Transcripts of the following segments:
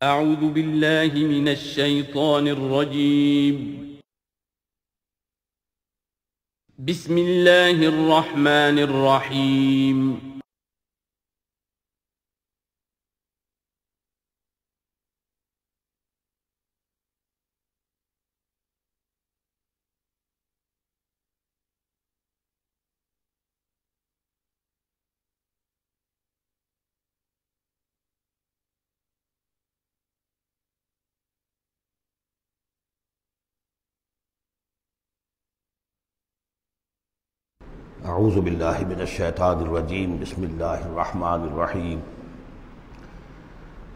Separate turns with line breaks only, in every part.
أعوذ بالله من الشيطان الرجيم. بسم الله الرحمن الرحيم.
اعوذ باللہ من الشیطان الرجیم بسم اللہ الرحمن الرحیم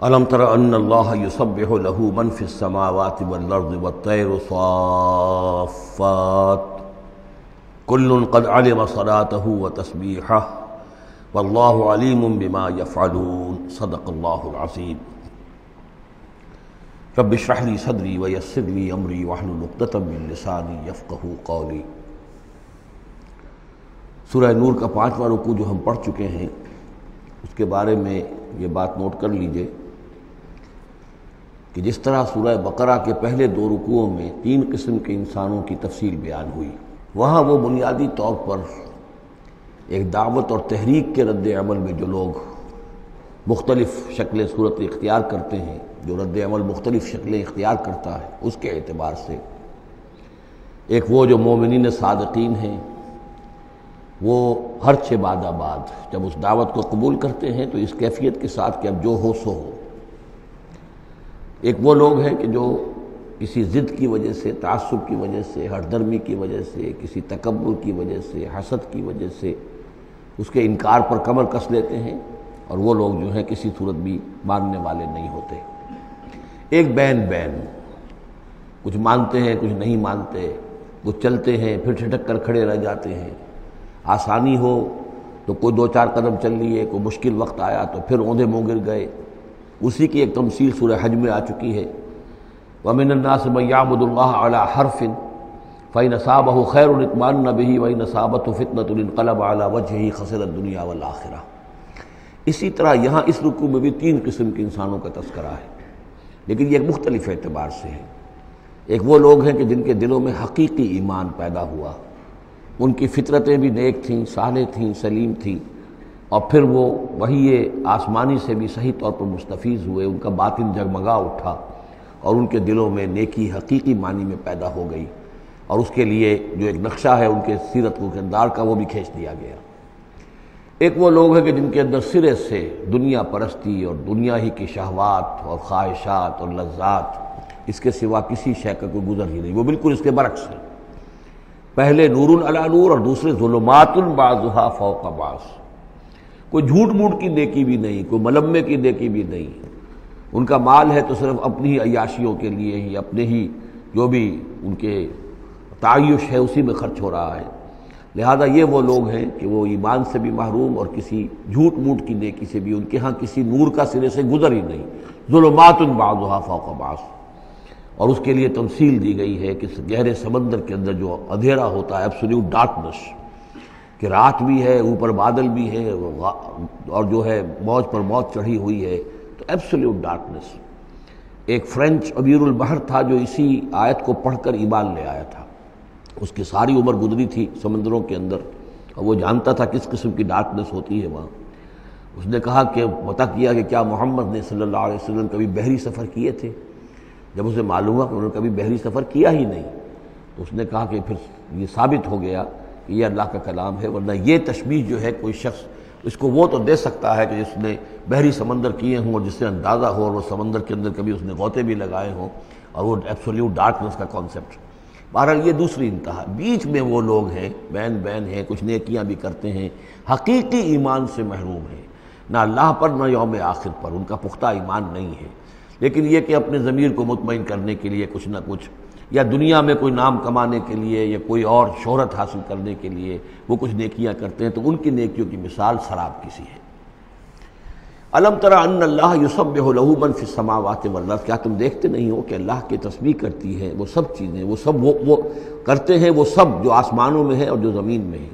الم تر ان اللہ یسبح له من فی السماوات والارض والطیر صافات کل قد علم صلاته وتسبیحہ واللہ علیم بما یفعلون صدق اللہ العظیم رب اشرح لی صدری ویسر لی امری واحلل عقدۃ من لسانی یفقہوا قولی۔ سورہ نور کا 5واں رکوع جو ہم پڑھ چکے ہیں اس کے بارے میں یہ بات نوٹ کر لیجئے کہ جس طرح سورہ بقرہ کے پہلے 2 رکوعوں میں 3 قسم کے انسانوں کی تفصیل بیان ہوئی، وہاں وہ بنیادی طور پر ایک دعوت اور تحریک کے رد عمل میں جو لوگ مختلف شکلیں صورت اختیار کرتے ہیں، جو رد عمل مختلف شکلیں اختیار کرتا ہے، اس کے اعتبار سے ایک وہ جو مومنین صادقین ہیں، وہ ہر 6 بعد آباد جب اس دعوت کو قبول کرتے ہیں تو اس کیفیت کے ساتھ کہ اب جو ہو سو ہو۔ ایک وہ لوگ ہیں کہ جو کسی ضد کی وجہ سے، تعصب کی وجہ سے، ہٹ درمی کی وجہ سے، کسی تکبر کی وجہ سے، حسد کی وجہ سے اس کے انکار پر کمر کس لیتے ہیں، اور وہ لوگ جو ہیں کسی صورت بھی ماننے والے نہیں ہوتے۔ ایک بین کچھ مانتے ہیں کچھ نہیں مانتے، کچھ چلتے ہیں پھر چھٹک کر کھڑے رہ جاتے ہیں، آسانی ہو تو کوئی 2-4 قدم چل لیے، کوئی مشکل وقت آیا تو پھر اوندھے منہ گر گئے۔ اسی کی ایک تمثیل سورہ حج میں آ چکی ہے، وَمِنَ النَّاسِ مَن يَعْبُدُ اللَّهَ عَلَى حَرْفٍ فَإِنْ أَصَابَهُ خَيْرٌ اطْمَأَنَّ بِهِ وَإِنْ أَصَابَتْهُ فِتْنَةٌ انقلب عَلَى وَجْهِهِ خَسِرَ الدُّنْيَا وَالْآخِرَةَ۔ اسی طرح یہاں اس رکوع میں بھی 3 قسم کے انسانوں کا تذکرہ ہے، لیکن یہ ایک مختلف اعتبار سے ہے۔ ایک وہ لوگ ہیں کہ جن کے دلوں میں حقیقی ایمان پیدا ہوا، ان کی فطرتیں بھی نیک تھیں، صالح تھیں، سلیم تھیں، اور پھر وہ وحی آسمانی سے بھی صحیح طور پر مستفیض ہوئے، ان کا باطن جگمگا اٹھا اور ان کے دلوں میں نیکی حقیقی معنی میں پیدا ہو گئی، اور اس کے لیے جو ایک نقشہ ہے ان کے سیرت و کردار کا وہ بھی کھینچ دیا گیا۔ ایک وہ لوگ ہیں کہ جن کے اندر سرے سے دنیا پرستی اور دنیا ہی کی شہوات اور خواہشات اور لذات، اس کے سوا کسی شے کا کوئی گزر ہی نہیں، وہ بالکل اس کے برعکس ہے۔ پہلے نور علی نور اور دوسرے ظلمات بعضها فوق بعض۔ کوئی جھوٹ موٹ کی نیکی بھی نہیں، کوئی ملمے کی نیکی بھی نہیں، ان کا مال ہے تو صرف اپنی ہی عیاشیوں کے لیے ہی، اپنے ہی جو بھی ان کے تعیش ہے اسی میں خرچ ہو رہا ہے۔ لہذا یہ وہ لوگ ہیں کہ وہ ایمان سے بھی محروم اور کسی جھوٹ موٹ کی نیکی سے بھی ان کے ہاں کسی نور کا سرے سے گزر ہی نہیں۔ ظلمات بعضها فوق بعض، اور اس کے لیے تمثیل دی گئی ہے کہ گہرے سمندر کے اندر جو اندھیرا ہوتا ہے، ایبسلیوٹ ڈارکنس، کہ رات بھی ہے، اوپر بادل بھی ہے، اور جو ہے موج پر موج چڑھی ہوئی ہے، تو ایبسلیوٹ ڈارکنس۔ ایک فرینچ امیر البحر تھا جو اسی آیت کو پڑھ کر ایمان لے آیا تھا، اس کی ساری عمر گزری تھی سمندروں کے اندر، اور وہ جانتا تھا کس قسم کی ڈارکنس ہوتی ہے وہاں۔ اس نے کہا کہ پتہ کیا کہ کیا محمد نے صلی اللہ علیہ وسلم کبھی بحری سفر کیے تھے؟ جب اسے معلوم ہوا کہ انہوں نے کبھی بحری سفر کیا ہی نہیں، تو اس نے کہا کہ پھر یہ ثابت ہو گیا کہ یہ اللہ کا کلام ہے، ورنہ یہ تشبیہ جو ہے کوئی شخص اس کو وہ تو دے سکتا ہے کہ جس نے بحری سمندر کیے ہوں اور جس سے اندازہ ہو، اور وہ سمندر کے اندر کبھی اس نے غوطے بھی لگائے ہوں، اور وہ ایبسلیوٹ ڈارکنس کا کانسیپٹ۔ بہرحال یہ دوسری انتہا۔ بیچ میں وہ لوگ ہیں، بین ہیں، کچھ نیکیاں بھی کرتے ہیں، حقیقی ایمان سے محروم ہیں، نہ اللہ پر نہ یوم آخر پر ان کا پختہ ایمان نہیں ہے، لیکن یہ کہ اپنے ضمیر کو مطمئن کرنے کے لیے کچھ نہ کچھ، یا دنیا میں کوئی نام کمانے کے لیے یا کوئی اور شہرت حاصل کرنے کے لیے وہ کچھ نیکیاں کرتے ہیں، تو ان کی نیکیوں کی مثال سراب کسی ہے۔ الم تر ان اللہ یسبح له من فی السماوات والارض، کیا تم دیکھتے نہیں ہو کہ اللہ کی تسبیح کرتی ہے وہ سب چیزیں، وہ سب وہ کرتے ہیں، وہ سب جو آسمانوں میں ہے اور جو زمین میں ہے،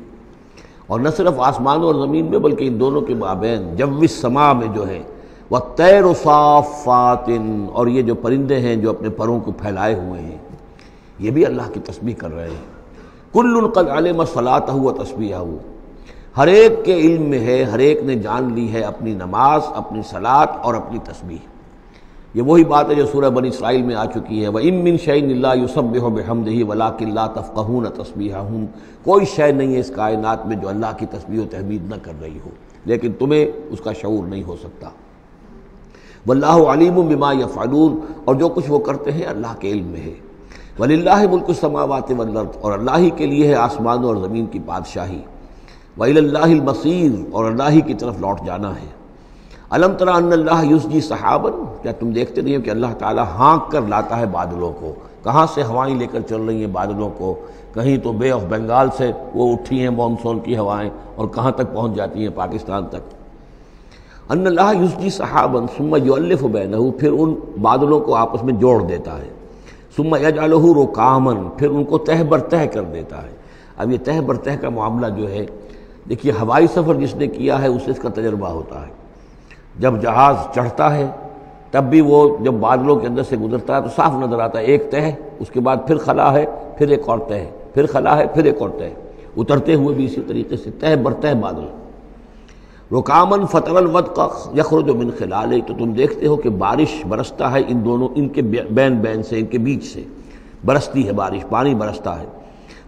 اور نہ صرف آسمانوں اور زمین میں بلکہ ان دونوں کے مابین جو السماء میں جو ہے وَالطَّيْرُ صَافَّاتٍ، اور یہ جو پرندے ہیں جو اپنے پروں کو پھیلائے ہوئے ہیں یہ بھی اللہ کی تسبیح کر رہے ہیں۔ کُلٌّ قَدْ عَلِمَ صَلَاتَهُ وَتَسْبِيحَهُ، ہر ایک کے علم میں ہے، ہر ایک نے جان لی ہے اپنی نماز، اپنی صلاۃ اور اپنی تسبیح۔ یہ وہی بات ہے جو سورہ بنی اسرائیل میں آ چکی ہے، وَإِن مِّن شَيْءٍ إِلَّا يُسَبِّحُ بِحَمْدِهِ وَلَٰكِن لَّا تَفْقَهُونَ تَسْبِيحَهُم، کوئی شے نہیں ہے اس کائنات میں جو اللہ کی تسبیح و تحمید نہ کر رہی ہو، لیکن تمہیں اس کا شعور نہیں ہو سکتا۔ واللہ علیم بما یفعلون، اور جو کچھ وہ کرتے ہیں اللہ کے علم میں ہے۔ وللہ ملک السماوات والارض، اور اللہ ہی کے لیے ہے آسمانوں اور زمین کی بادشاہی۔ وإلی اللہ المصیر، اور اللہ ہی کی طرف لوٹ جانا ہے۔ الم تر ان اللہ یسجی سحابا، کیا تم دیکھتے نہیں ہو کہ اللہ تعالیٰ ہانک کر لاتا ہے بادلوں کو؟ کہاں سے ہوائیں لے کر چل رہی ہیں بادلوں کو؟ کہیں تو بے آف بنگال سے وہ اٹھی ہیں مانسون کی ہوائیں، اور کہاں تک پہنچ جاتی ہیں؟ پاکستان تک۔ ان اللہ یسجی سحابا ثم یؤلف بینہ، پھر ان بادلوں کو آپس میں جوڑ دیتا ہے۔ ثم یجعلہ رکاما، پھر ان کو تہ بر تہ کر دیتا ہے۔ اب یہ تہ بر تہ کا معاملہ جو ہے، دیکھیے ہوائی سفر جس نے کیا ہے اسے اس کا تجربہ ہوتا ہے۔ جب جہاز چڑھتا ہے تب بھی وہ جب بادلوں کے اندر سے گزرتا ہے تو صاف نظر آتا ہے ایک تہ، اس کے بعد پھر خلا ہے، پھر ایک اور تہ، پھر خلا ہے، پھر ایک اور تہ، اترتے ہوئے بھی اسی طریقے سے تہ بر تہ بادل۔ رکامن فتر الودق یخرج من خلالہ، تو تم دیکھتے ہو کہ بارش برستا ہے ان دونوں، ان کے بین سے، ان کے بیچ سے برستی ہے بارش، پانی برستا ہے۔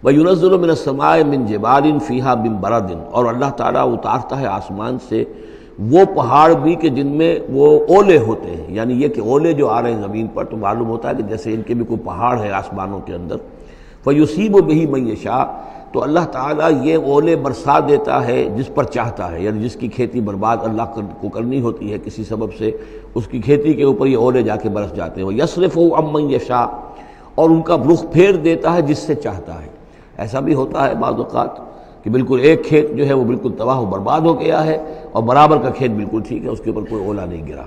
وَيُنَزِّلُ مِنَ السَّمَاءِ مِن جِبَالٍ فِيهَا مِن بَرَدٍ، اور اللہ تعالیٰ اتارتا ہے آسمان سے وہ پہاڑ بھی کہ جن میں وہ اولے ہوتے ہیں، یعنی یہ کہ اولے جو آ رہے ہیں زمین پر تو معلوم ہوتا ہے کہ جیسے ان کے بھی کوئی پہاڑ ہے آسمانوں کے اندر۔ فَيُصِيبُ بِهِ مَن يَشَاءُ، تو اللہ تعالیٰ یہ اولے برسا دیتا ہے جس پر چاہتا ہے، یعنی جس کی کھیتی برباد اللہ کو کرنی ہوتی ہے کسی سبب سے، اس کی کھیتی کے اوپر یہ اولے جا کے برس جاتے ہیں۔ وَيَصْرِفُهُ عَن مَن يَشَاءُ، اور ان کا رخ پھیر دیتا ہے جس سے چاہتا ہے۔ ایسا بھی ہوتا ہے بعض اوقات کہ بالکل ایک کھیت جو ہے وہ بالکل تباہ و برباد ہو گیا ہے اور برابر کا کھیت بالکل ٹھیک ہے، اس کے اوپر کوئی اولا نہیں گرا۔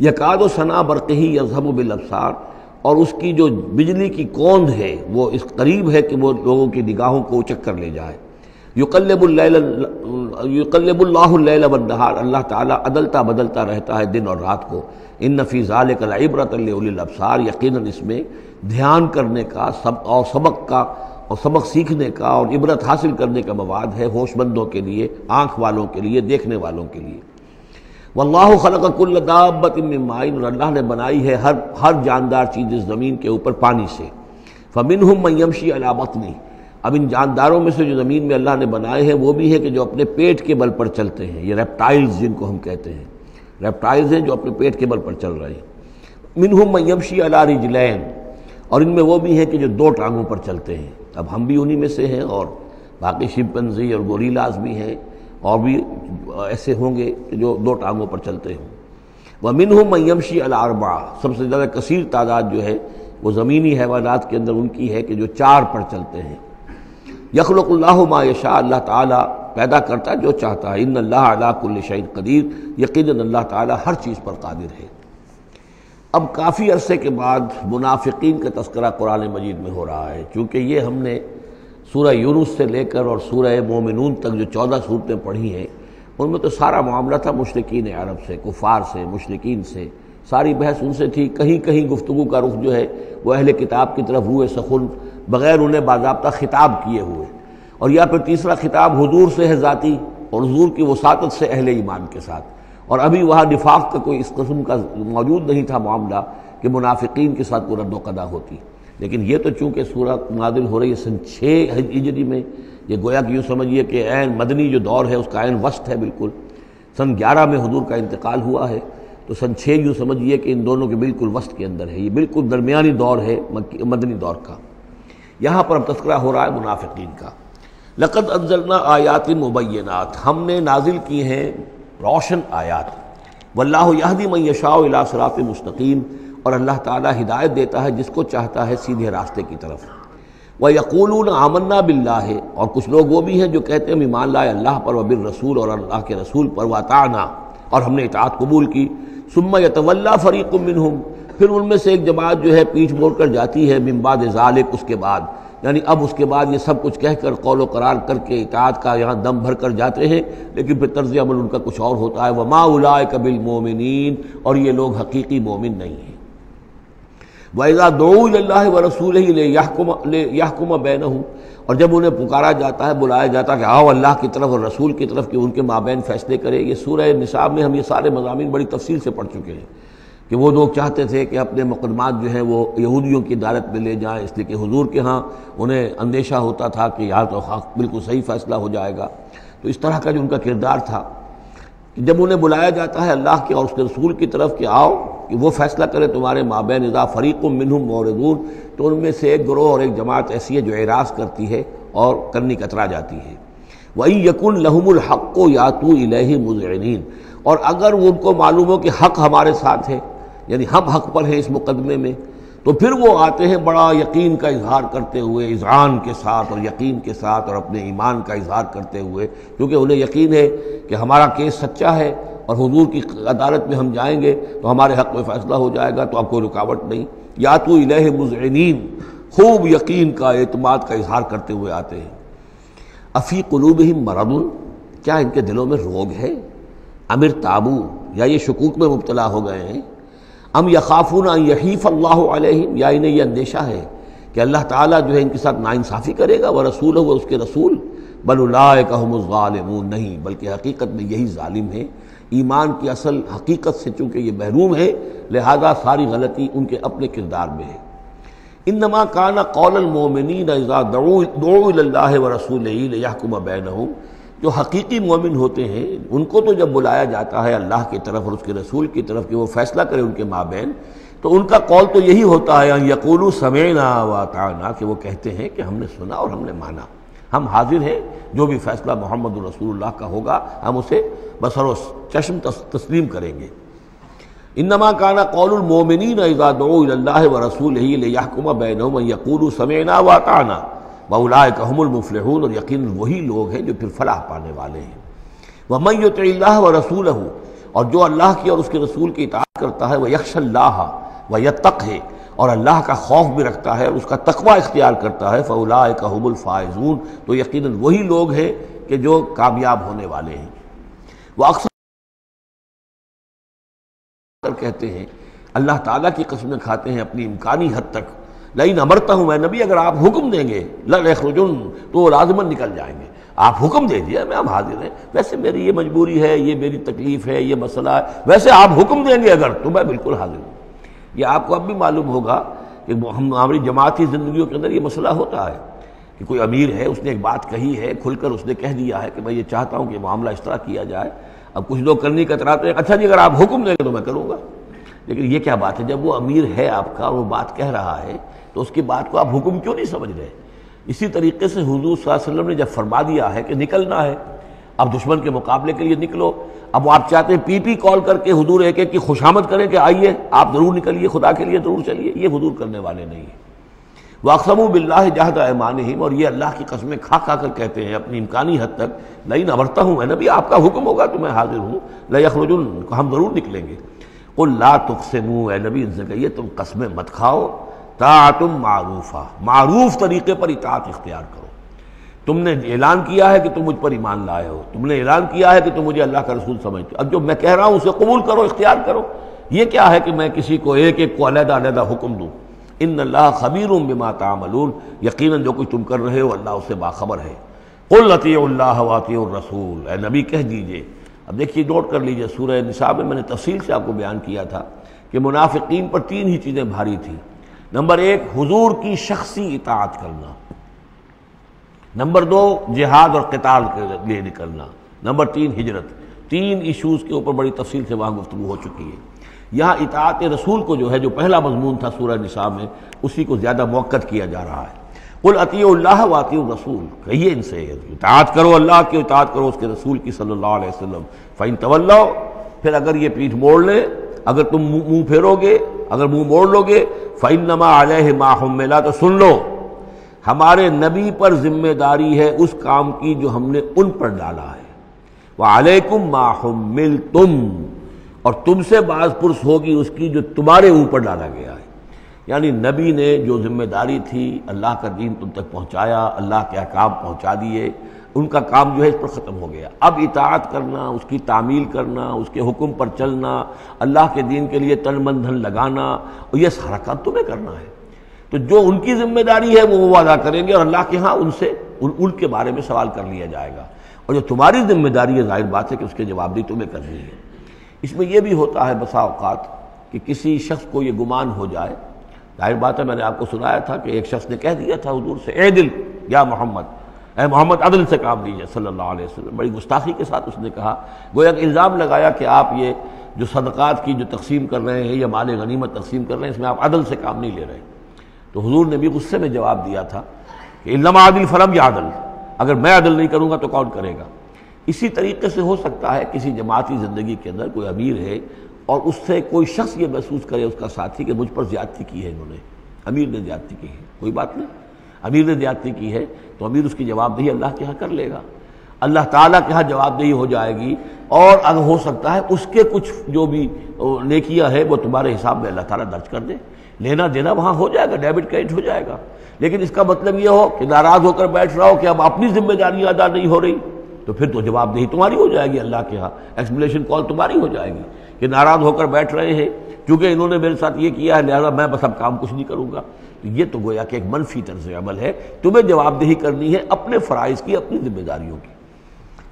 یکاد سنا برقہ یذہب بالابصار، اور اس کی جو بجلی کی کوند ہے وہ اس قریب ہے کہ وہ لوگوں کی نگاہوں کو اچک کر لے جائے۔ یقلب اللہ اللیل والنہار، اللہ تعالیٰ عدلتا بدلتا رہتا ہے دن اور رات کو۔ ان فی ذلک لعبرۃ لاولی الابصار، یقیناً اس میں دھیان کرنے کا اور سبق سیکھنے کا اور عبرت حاصل کرنے کا مواد ہے ہوش مندوں کے لیے، آنکھ والوں کے لیے، دیکھنے والوں کے لیے۔ واللہ خلق کل دابۃ من ماء، اور اللہ نے بنائی ہے ہر جاندار چیز اس زمین کے اوپر پانی سے۔ فمنہم من یمشی علی بطنہ، اب ان جانداروں میں سے جو زمین میں اللہ نے بنائے ہیں وہ بھی ہے کہ جو اپنے پیٹ کے بل پر چلتے ہیں، یہ ریپٹائلز جن کو ہم کہتے ہیں، ریپٹائلز ہیں جو اپنے پیٹ کے بل پر چل رہے ہیں۔ منہم من یمشی علی رجلین، اور ان میں وہ بھی ہیں کہ جو دو ٹانگوں پر چلتے ہیں۔ اب ہم بھی انہی میں سے ہیں، اور باقی شمپنزی اور گوریلاز بھی ہیں، اور بھی ایسے ہوں گے جو دو ٹانگوں پر چلتے ہوں۔ وَمِنْهُمْ مَنْ يَمْشِي عَلَىٰ أَرْبَعٍ، سب سے زیادہ کثیر تعداد جو ہے وہ زمینی حیوانات کے اندر ان کی ہے کہ جو چار پر چلتے ہیں۔ یخلق اللہ ما یشاء، اللہ تعالیٰ پیدا کرتا جو چاہتا ہے۔ ان اللہ علی کل شیء قدیر، یقیناً اللہ تعالیٰ ہر چیز پر قادر ہے۔ اب کافی عرصے کے بعد منافقین کا تذکرہ قرآن مجید میں ہو رہا ہے، چونکہ یہ ہم نے سورہ یونس سے لے کر اور سورہ مومنون تک جو 14 صورتیں پڑھی ہیں ان میں تو سارا معاملہ تھا مشرکین عرب سے، کفار سے، مشرکین سے، ساری بحث ان سے تھی۔ کہیں کہیں گفتگو کا رخ جو ہے وہ اہل کتاب کی طرف روئے سخن، بغیر انہیں باضابطہ خطاب کیے ہوئے، اور یا پھر تیسرا خطاب حضور سے ہے ذاتی، اور حضور کی وساطت سے اہل ایمان کے ساتھ، اور ابھی وہاں نفاق کا کوئی اس قسم کا موجود نہیں تھا معاملہ کہ منافقین کے ساتھ کوئی رد و قضا ہوتی۔ لیکن یہ تو چونکہ سورت نازل ہو رہی ہے سن 6 ہجری میں، یہ گویا کہ یوں سمجھیے کہ عین مدنی جو دور ہے اس کا عین وسط ہے، بالکل سن 11 میں حضور کا انتقال ہوا ہے، تو سن 6 یوں سمجھیے کہ ان دونوں کے بالکل وسط کے اندر ہے، یہ بالکل درمیانی دور ہے مدنی دور کا۔ یہاں پر اب تذکرہ ہو رہا ہے منافقین کا۔ لقد انزلنا آیات مبینات، ہم نے نازل کی ہیں روشن آیات۔ واللہ یہدی من یشاء الی صراط مستقیم، اور اللہ تعالیٰ ہدایت دیتا ہے جس کو چاہتا ہے سیدھے راستے کی طرف۔ وَيَقُولُونَ آمَنَّا بِاللَّهِ، اور کچھ لوگ وہ بھی ہیں جو کہتے ہیں ایمان لائے اللہ پر، وبالرسول، اور اللہ کے رسول پر، وَأَطَعْنَا، اور ہم نے اطاعت قبول کی۔ ثُمَّ يَتَوَلَّىٰ فَرِيقٌ مِّنْهُمْ، پھر ان میں سے ایک جماعت جو ہے پیٹھ موڑ کر جاتی ہے، من بعد ذالک، اس کے بعد، یعنی اب اس کے بعد یہ سب کچھ کہہ کر قول و قرار کر کے اطاعت کا یہاں دم بھر کر جاتے ہیں، لیکن پھر طرز عمل ان کا کچھ اور ہوتا ہے۔ وما اولئک بالمؤمنین، اور یہ لوگ حقیقی مومن نہیں ہیں۔ وَإِذَا دُعُوا إِلَى اللَّهِ وَرَسُولِهِ لِيَحْكُمَ بَيْنَهُمْ، اور جب انہیں پکارا جاتا ہے، بلایا جاتا ہے کہ آؤ اللہ کی طرف اور رسول کی طرف کہ ان کے مابین فیصلے کرے۔ یہ سورہ نساء میں ہم یہ سارے مضامین بڑی تفصیل سے پڑھ چکے ہیں کہ وہ لوگ چاہتے تھے کہ اپنے مقدمات جو ہیں وہ یہودیوں کی عدالت میں لے جائیں، اس لیے کہ حضور کے ہاں انہیں اندیشہ ہوتا تھا کہ یہاں تو بالکل صحیح فیصلہ ہو جائے گا۔ تو اس طرح کا جو ان کا کردار تھا کہ جب انہیں بلایا جاتا ہے اللہ کے اور اس کے رسول کی طرف کہ آؤ کہ وہ فیصلہ کرے تمہارے مابین، اذا فریق منہم معرضون، تو ان میں سے ایک گروہ اور ایک جماعت ایسی ہے جو اعراض کرتی ہے اور کرنی کترا جاتی ہے۔ وَإِن يَكُن لَهُمُ الْحَقُّ يَأْتُوا إِلَيْهِ مُذْعِنِينَ، اور اگر ان کو معلوم ہو کہ حق ہمارے ساتھ ہے، یعنی ہم حق پر ہیں اس مقدمے میں، تو پھر وہ آتے ہیں بڑا یقین کا اظہار کرتے ہوئے، اذعان کے ساتھ اور یقین کے ساتھ اور اپنے ایمان کا اظہار کرتے ہوئے، کیونکہ انہیں یقین ہے کہ ہمارا کیس سچا ہے اور حضور کی عدالت میں ہم جائیں گے تو ہمارے حق میں فیصلہ ہو جائے گا، تو اب کوئی رکاوٹ نہیں۔ یاتوا الیہ مذعنین، خوب یقین کا اعتماد کا اظہار کرتے ہوئے آتے ہیں۔ افی قلوبہم مرض، کیا ان کے دلوں میں روگ ہے؟ ام ارتابوا، یا یہ شکوک میں مبتلا ہو گئے ہیں؟ ام یخافون ان یحیف اللہ علیہم، یا انہیں یہ اندیشہ ہے کہ اللہ تعالیٰ جو ہے ان کے ساتھ ناانصافی کرے گا، ورسولہ، وہ اس کے رسول، بل اولئک هم الظالمون، نہیں بلکہ حقیقت میں یہی ظالم ہیں۔ ایمان کی اصل حقیقت سے چونکہ یہ محروم ہے، لہذا ساری غلطی ان کے اپنے کردار میں ہے۔ انما کان قول المؤمنین اذا دعوا الی اللہ ورسولہ لیحکم بینہم، جو حقیقی مومن ہوتے ہیں ان کو تو جب بلایا جاتا ہے اللہ کی طرف اور اس کے رسول کی طرف کہ وہ فیصلہ کرے ان کے مابین، تو ان کا قول تو یہی ہوتا ہے ان یقولوا سمعنا واطعنا، کہ وہ کہتے ہیں کہ ہم نے سنا اور ہم نے مانا، ہم حاضر ہیں، جو بھی فیصلہ محمد رسول اللہ کا ہوگا ہم اسے بصر و چشم تسلیم کریں گے۔ انما کان قول المؤمنین اذا دعوا الی اللہ ورسولہ لیحکم بینہم ان یقولوا سمعنا واطعنا وَأُولَٰئِكَ هُمُ الْمُفْلِحُونَ، اور یقیناً وہی لوگ ہیں جو پھر فلاح پانے والے ہیں۔ وَمَن يُطِعِ اللَّهَ وَرَسُولَهُ، اور جو اللہ کی اور اس کے رسول کی اطاعت کرتا ہے، وَيَخْشَ اللَّهَ وَيَتَّقْهِ، اور اللہ کا خوف بھی رکھتا ہے، اس کا تقوی اختیار کرتا ہے، فَأُولَٰئِكَ هُمُ الْفَائِزُونَ، تو یقیناً وہی لوگ ہیں کہ جو کامیاب ہونے والے ہیں۔ وہ اکثر کہتے ہیں، اللہ تعالیٰ کی قسمیں کھاتے ہیں اپنی امکانی حد تک، لئن امرتہم، میں نبی اگر آپ حکم دیں گے لَيَخْرُجُنَّ، تو وہ لازماً نکل جائیں گے۔ آپ حکم دے دیے میں ہم حاضر ہیں، ویسے میری یہ مجبوری ہے، یہ میری تکلیف ہے، یہ مسئلہ ہے، ویسے آپ حکم دیں گے اگر تو میں بالکل حاضر ہوں۔ یہ آپ کو اب بھی معلوم ہوگا کہ ہماری جماعتی زندگیوں کے اندر یہ مسئلہ ہوتا ہے کہ کوئی امیر ہے، اس نے ایک بات کہی ہے، کھل کر اس نے کہہ دیا ہے کہ میں یہ چاہتا ہوں کہ معاملہ اس طرح کیا جائے۔ اب کچھ لوگ کرنے کا اتراتے ہیں، اچھا جی اگر آپ حکم دیں گے تو میں کروں گا۔ لیکن یہ کیا بات ہے، جب وہ امیر ہے آپ کا اور وہ بات کہہ رہا ہے تو اس کی بات کو آپ حکم کیوں نہیں سمجھ رہے؟ اسی طریقے سے حضور صلی اللہ علیہ وسلم نے جب فرما دیا ہے کہ نکلنا ہے، اب دشمن کے مقابلے کے لیے نکلو، اب وہ آپ چاہتے ہیں پی کال کر کے حضور ایک ایک کی خوشامد کریں کہ آئیے آپ ضرور نکلیے، خدا کے لیے ضرور چلیے، یہ حضور کرنے والے نہیں ہیں۔ وَأَقْسَمُوا بِاللَّهِ جَهْدَ أَيْمَانِهِمْ، اور یہ اللہ کی قسمیں کھا کھا کر کہتے ہیں اپنی امکانی حد تک، لئن امرتہم، میں نبی آپ کا حکم ہوگا تو میں حاضر ہوں، لَيَخْرُجُنَّ، ہم ضرور نکلیں گے۔ قُلْ لَا تُقْسِمُوا، اے نبی ان سے کہیے تم قسمیں مت کھاؤ، طاعۃ معروفہ، معروف طریقے پر اطاعت اختیار کرو۔ تم نے اعلان کیا ہے کہ تم مجھ پر ایمان لائے ہو، تم نے اعلان کیا ہے کہ تم مجھے اللہ کا رسول سمجھتے ہو، اب جو میں کہہ رہا ہوں اسے قبول کرو، اختیار کرو۔ یہ کیا ہے کہ میں کسی کو ایک ایک کو علیحدہ علیحدہ حکم دوں؟ ان اللہ خبیر بما تعملون، یقیناً جو کچھ تم کر رہے ہو اللہ اس سے باخبر ہے۔ قل اطیعوا اللہ واطیعوا الرسول، اے نبی کہہ دیجئے۔ اب دیکھیے نوٹ کر لیجئے، سورہ نساء میں نے تفصیل سے آپ کو بیان کیا تھا کہ منافقین پر تین ہی چیزیں بھاری تھیں۔ نمبر ایک، حضور کی شخصی اطاعت کرنا، نمبر دو، جہاد اور قتال کے لیے نکلنا، نمبر تین، ہجرت۔ تین ایشوز کے اوپر بڑی تفصیل سے وہاں گفتگو ہو چکی ہے۔ یہاں اطاعت رسول کو جو ہے، جو پہلا مضمون تھا سورہ نساء میں، اسی کو زیادہ موقت کیا جا رہا ہے۔ قل اطیعوا اللہ واطیعوا الرسول، کہیے ان سے اطاعت کرو، اللہ کی اطاعت کرو، اس کے رسول کی صلی اللہ علیہ وسلم۔ فإن تولوا، پھر اگر یہ پیٹھ موڑ لیں، اگر تم منہ پھیرو گے، اگر منہ موڑ لو گے، فإنما علیہ ما حمل، تو سن لو ہمارے نبی پر ذمہ داری ہے اس کام کی جو ہم نے ان پر ڈالا ہے۔ وعلیکم ما حملتم، اور تم سے باز پرس ہوگی اس کی جو تمہارے اوپر ڈالا گیا ہے۔ یعنی نبی نے جو ذمہ داری تھی اللہ کا دین تم تک پہنچایا، اللہ کے احکام پہنچا دیے، ان کا کام جو ہے اس پر ختم ہو گیا۔ اب اطاعت کرنا، اس کی تعمیل کرنا، اس کے حکم پر چلنا، اللہ کے دین کے لیے تن من دھن لگانا، اور یہ سارا کام تمہیں کرنا ہے۔ تو جو ان کی ذمہ داری ہے وہ ادا کریں گے، اور اللہ کے ہاں ان سے ان کے بارے میں سوال کر لیا جائے گا، اور جو تمہاری ذمہ داری ہے ظاہر بات ہے کہ اس کے جواب بھی تمہیں کرنی ہے۔ اس میں یہ بھی ہوتا ہے بسا اوقات کہ کسی شخص کو یہ گمان ہو جائے، ظاہر بات ہے میں نے آپ کو سنایا تھا کہ ایک شخص نے کہہ دیا تھا حضور سے، اے دل یا محمد، اے محمد عدل سے کام لیجیے صلی اللہ علیہ وسلم۔ بڑی گستاخی کے ساتھ اس نے کہا، گویا کہ الزام لگایا کہ آپ یہ جو صدقات کی جو تقسیم کر رہے ہیں یا مال غنیمت تقسیم کر رہے ہیں، اس میں آپ عدل سے کام نہیں لے رہے۔ تو حضور نے بھی غصے میں جواب دیا تھا کہ انما عدل فلم یا عدل، اگر میں عدل نہیں کروں گا تو کون کرے گا۔ اسی طریقے سے ہو سکتا ہے کسی جماعتی زندگی کے اندر کوئی امیر ہے اور اس سے کوئی شخص یہ محسوس کرے، اس کا ساتھی، کہ مجھ پر زیادتی کی ہے انہوں نے، امیر نے زیادتی کی ہے، کوئی بات نہیں، امیر نے زیادتی کی ہے تو امیر اس کی جواب دہی اللہ کے ہاں کر لے گا، اللہ تعالیٰ کے ہاں جواب دہی ہو جائے گی، اور اگر ہو سکتا ہے اس کے کچھ جو بھی نیکیاں ہے وہ تمہارے حساب میں اللہ تعالیٰ درج کر دے، لینا دینا وہاں ہو جائے گا، ڈیبٹ کریڈٹ ہو جائے گا۔ لیکن اس کا مطلب یہ ہو کہ ناراض ہو کر بیٹھ رہا ہو کہ اب اپنی ذمہ داریاں ادا نہیں ہو رہی، تو پھر تو جواب دہی تمہاری ہو جائے گی اللہ کے ہاں، ایکسپلینیشن کال تمہاری ہو جائے گی کہ ناراض ہو کر بیٹھ رہے ہیں کیونکہ انہوں نے میرے ساتھ یہ کیا ہے، لہذا میں بس اب کام کچھ نہیں کروں گا۔ تو یہ تو گویا کہ ایک منفی طرز عمل ہے، تمہیں جواب دہی کرنی ہے اپنے فرائض کی، اپنی ذمہ داریوں کی۔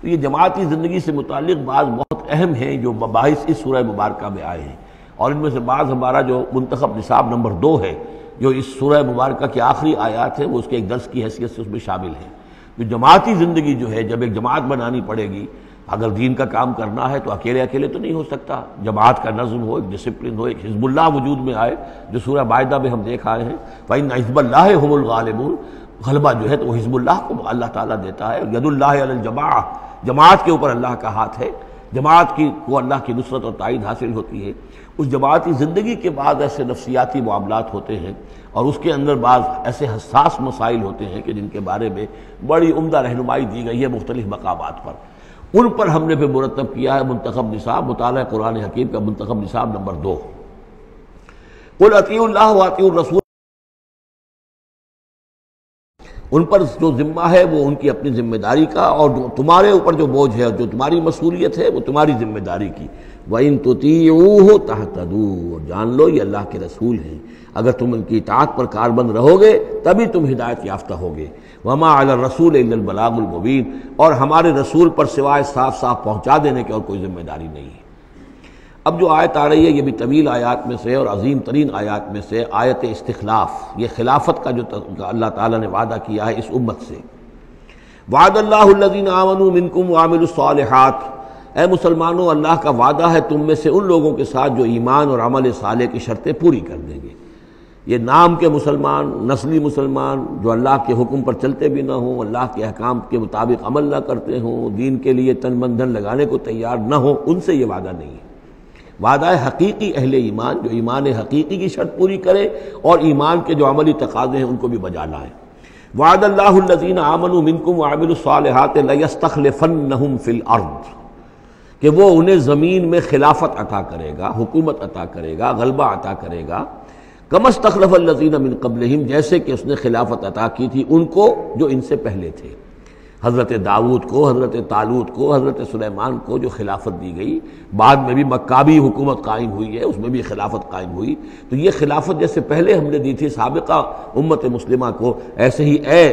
تو یہ جماعتی زندگی سے متعلق بعض بہت اہم ہیں جو مباحث اس سورہ مبارکہ میں آئے ہیں، اور ان میں سے بعض ہمارا جو منتخب نصاب نمبر 2 ہے، جو اس سورہ مبارکہ کی آخری آیات ہیں، وہ اس کے ایک درس کی حیثیت سے اس میں شامل ہیں۔ جو جماعتی زندگی جو ہے، جب ایک جماعت بنانی پڑے گی، اگر دین کا کام کرنا ہے تو اکیلے اکیلے تو نہیں ہو سکتا، جماعت کا نظم ہو، ایک ڈسپلن ہو، ایک حزب اللہ وجود میں آئے، جو سورہ مائدہ میں ہم دیکھ آئے ہیں، فَإِنَّ حِزْبَ اللَّهِ هُمُ الْغَالِبُونَ، غلبہ جو ہے تو وہ حزب اللہ کو اللہ تعالیٰ دیتا ہے، ید اللہ علی الجماعہ، جماعت کے اوپر اللہ کا ہاتھ ہے، جماعت کی کو اللہ کی نصرت اور تائید حاصل ہوتی ہے۔ اس جماعتی زندگی کے بعد ایسے نفسیاتی معاملات ہوتے ہیں، اور اس کے اندر بعض ایسے حساس مسائل ہوتے ہیں کہ جن کے بارے میں بڑی عمدہ رہنمائی دی گئی ہے مختلف مقامات پر، ان پر ہم نے پھر مرتب کیا ہے منتخب نصاب، مطالعہ قرآن حکیم کا منتخب نصاب نمبر 2۔ قل اطیعوا اللہ واطیعوا الرسول، ان پر جو ذمہ ہے وہ ان کی اپنی ذمہ داری کا، اور تمہارے اوپر جو بوجھ ہے اور جو تمہاری مسئولیت ہے وہ تمہاری ذمہ داری کی۔ وَإِن تُطِيعُوهُ تَهْتَدُوا، اور جان لو یہ اللہ کے رسول ہیں، اگر تم ان کی اطاعت پر کاربند رہو گے تبھی تم ہدایت یافتہ ہوگے۔ وَمَا عَلَى الرَّسُولِ إِلَّا الْبَلَاغُ الْمُبِينُ، اور ہمارے رسول پر سوائے صاف صاف پہنچا دینے کے اور کوئی ذمہ داری نہیں ہے۔ اب جو آیت آ رہی ہے یہ بھی طویل آیات میں سے اور عظیم ترین آیات میں سے آیت استخلاف، یہ خلافت کا جو اللہ تعالیٰ نے وعدہ کیا ہے اس امت سے۔ وعد اللہ الذین آمنوا منکم وعملوا الصالحات، اے مسلمانوں اللہ کا وعدہ ہے تم میں سے ان لوگوں کے ساتھ جو ایمان اور عمل صالح کی شرطیں پوری کر دیں گے۔ یہ نام کے مسلمان، نسلی مسلمان، جو اللہ کے حکم پر چلتے بھی نہ ہوں، اللہ کے احکام کے مطابق عمل نہ کرتے ہوں، دین کے لیے تن من دھن لگانے کو تیار نہ ہوں، ان سے یہ وعدہ نہیں ہے۔ وعدہ حقیقی اہل ایمان، جو ایمان حقیقی کی شرط پوری کرے اور ایمان کے جو عملی تقاضے ہیں ان کو بھی بجا لائے۔ وعد اللہ الذین آمنوا منکم وعملوا الصالحات لیستخلفنہم فی الارض، کہ وہ انہیں زمین میں خلافت عطا کرے گا، حکومت عطا کرے گا، غلبہ عطا کرے گا، کما استخلف الذین من قبلہم، جیسے کہ اس نے خلافت عطا کی تھی ان کو جو ان سے پہلے تھے۔ حضرت داؤد کو، حضرت طالوت کو، حضرت سلیمان کو جو خلافت دی گئی، بعد میں بھی مکابی حکومت قائم ہوئی ہے، اس میں بھی خلافت قائم ہوئی، تو یہ خلافت جیسے پہلے ہم نے دی تھی سابقہ امت مسلمہ کو، ایسے ہی اے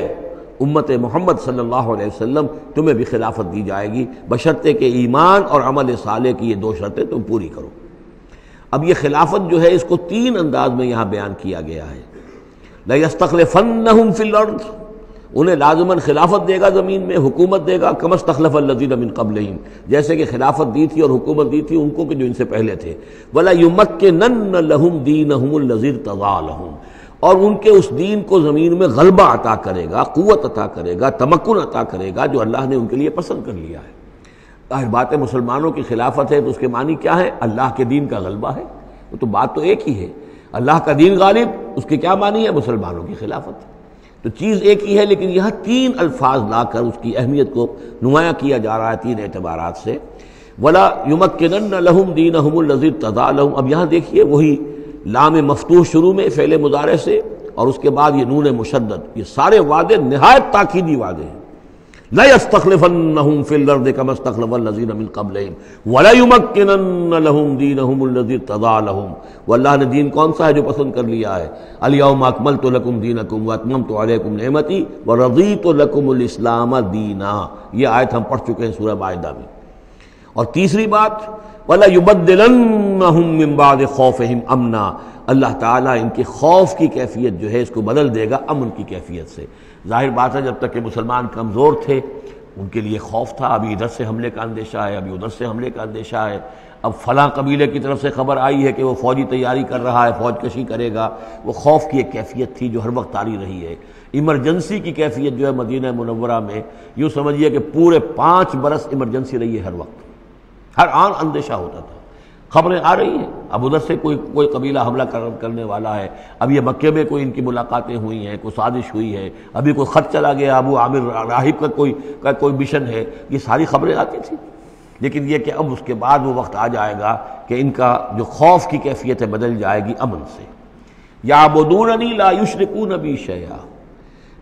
امت محمد صلی اللہ علیہ وسلم تمہیں بھی خلافت دی جائے گی، بشرطے کہ ایمان اور عمل صالح کی یہ 2 شرطیں تم پوری کرو۔ اب یہ خلافت جو ہے اس کو 3 انداز میں یہاں بیان کیا گیا ہے۔ لَيَسْتَخْلِفَنَّهُمْ فِي الْأَرْضِ، انہیں لازماً خلافت دے گا زمین میں، حکومت دے گا، کما استخلف الذین من قبلہم، جیسے کہ خلافت دی تھی اور حکومت دی تھی ان کو کہ جو ان سے پہلے تھے۔ وَلَيُمَكِّنَنَّ لَهُمْ دِينَهُمُ الَّذِي ارْتَضَىٰ لَهُمْ، اور ان کے اس دین کو زمین میں غلبہ عطا کرے گا، قوت عطا کرے گا، تمکن عطا کرے گا جو اللہ نے ان کے لیے پسند کر لیا ہے۔ ظاہر بات ہے مسلمانوں کی خلافت ہے تو اس کے معنی کیا ہے؟ اللہ کے دین کا غلبہ ہے، وہ تو بات تو ایک ہی ہے، اللہ کا دین غالب، اس کے کیا معنی ہے؟ مسلمانوں کی خلافت۔ تو چیز ایک ہی ہے، لیکن یہاں 3 الفاظ لا کر اس کی اہمیت کو نمایاں کیا جا رہا ہے 3 اعتبارات سے۔ وَلَا يُمَكِّنَنَّ لَهُمْ دِينَهُمُ الَّذِي ارْتَضَىٰ لَهُمْ، اب یہاں دیکھیے وہی لام مفتوح شروع میں فعل مضارع سے، اور اس کے بعد یہ نون مشدد، یہ سارے وعدے نہایت تاکیدی وعدے ہیں۔ لَيَسْتَخْلِفَنَّهُمْ فِي الْأَرْضِ كَمَا اسْتَخْلَفَ الَّذِينَ مِن قَبْلِهِمْ وَلَيُمَكِّنَنَّ لَهُمْ دِينَهُمُ الَّذِي ارْتَضَىٰ لَهُمْ، واللہ نے دین کون سا ہے جو پسند کر لیا ہے؟ الْيَوْمَ أَكْمَلْتُ لَكُمْ دِينَكُمْ وَأَتْمَمْتُ عَلَيْكُمْ نِعْمَتِي وَرَضِيتُ لَكُمُ الْإِسْلَامَ دِينًا، یہ آیت ہم پڑھ چکے ہیں سورہ مائدہ میں۔ اور تیسری بات وَلَيُبَدِّلَنَّهُم مِّن بَعْدِ خَوْفِهِمْ أَمْنًا، اللہ تعالیٰ ان کے خوف کی کیفیت جو ہے اس کو بدل دے گا امن کی کیفیت سے۔ ظاہر بات ہے جب تک کہ مسلمان کمزور تھے ان کے لیے خوف تھا، ابھی ادھر سے حملے کا اندیشہ ہے، ابھی ادھر سے حملے کا اندیشہ ہے، اب فلاں قبیلے کی طرف سے خبر آئی ہے کہ وہ فوجی تیاری کر رہا ہے، فوج کشی کرے گا، وہ خوف کی ایک کیفیت تھی جو ہر وقت طاری رہی ہے۔ ایمرجنسی کی کیفیت جو ہے مدینہ منورہ میں یوں سمجھیے کہ پورے 5 برس ایمرجنسی رہی ہے، ہر وقت ہر آن اندیشہ ہوتا تھا، خبریں آ رہی ہیں اب ادھر سے کوئی قبیلہ حملہ کرنے والا ہے، اب یہ مکے میں کوئی ان کی ملاقاتیں ہوئی ہیں، کوئی سازش ہوئی ہے، ابھی کوئی خط چلا گیا ابو عامر راہب کا کوئی مشن ہے، یہ ساری خبریں آتی تھیں۔ لیکن یہ کہ اب اس کے بعد وہ وقت آ جائے گا کہ ان کا جو خوف کی کیفیت ہے بدل جائے گی امن سے۔ یعبدوننی لا یشرکون بی شیئا،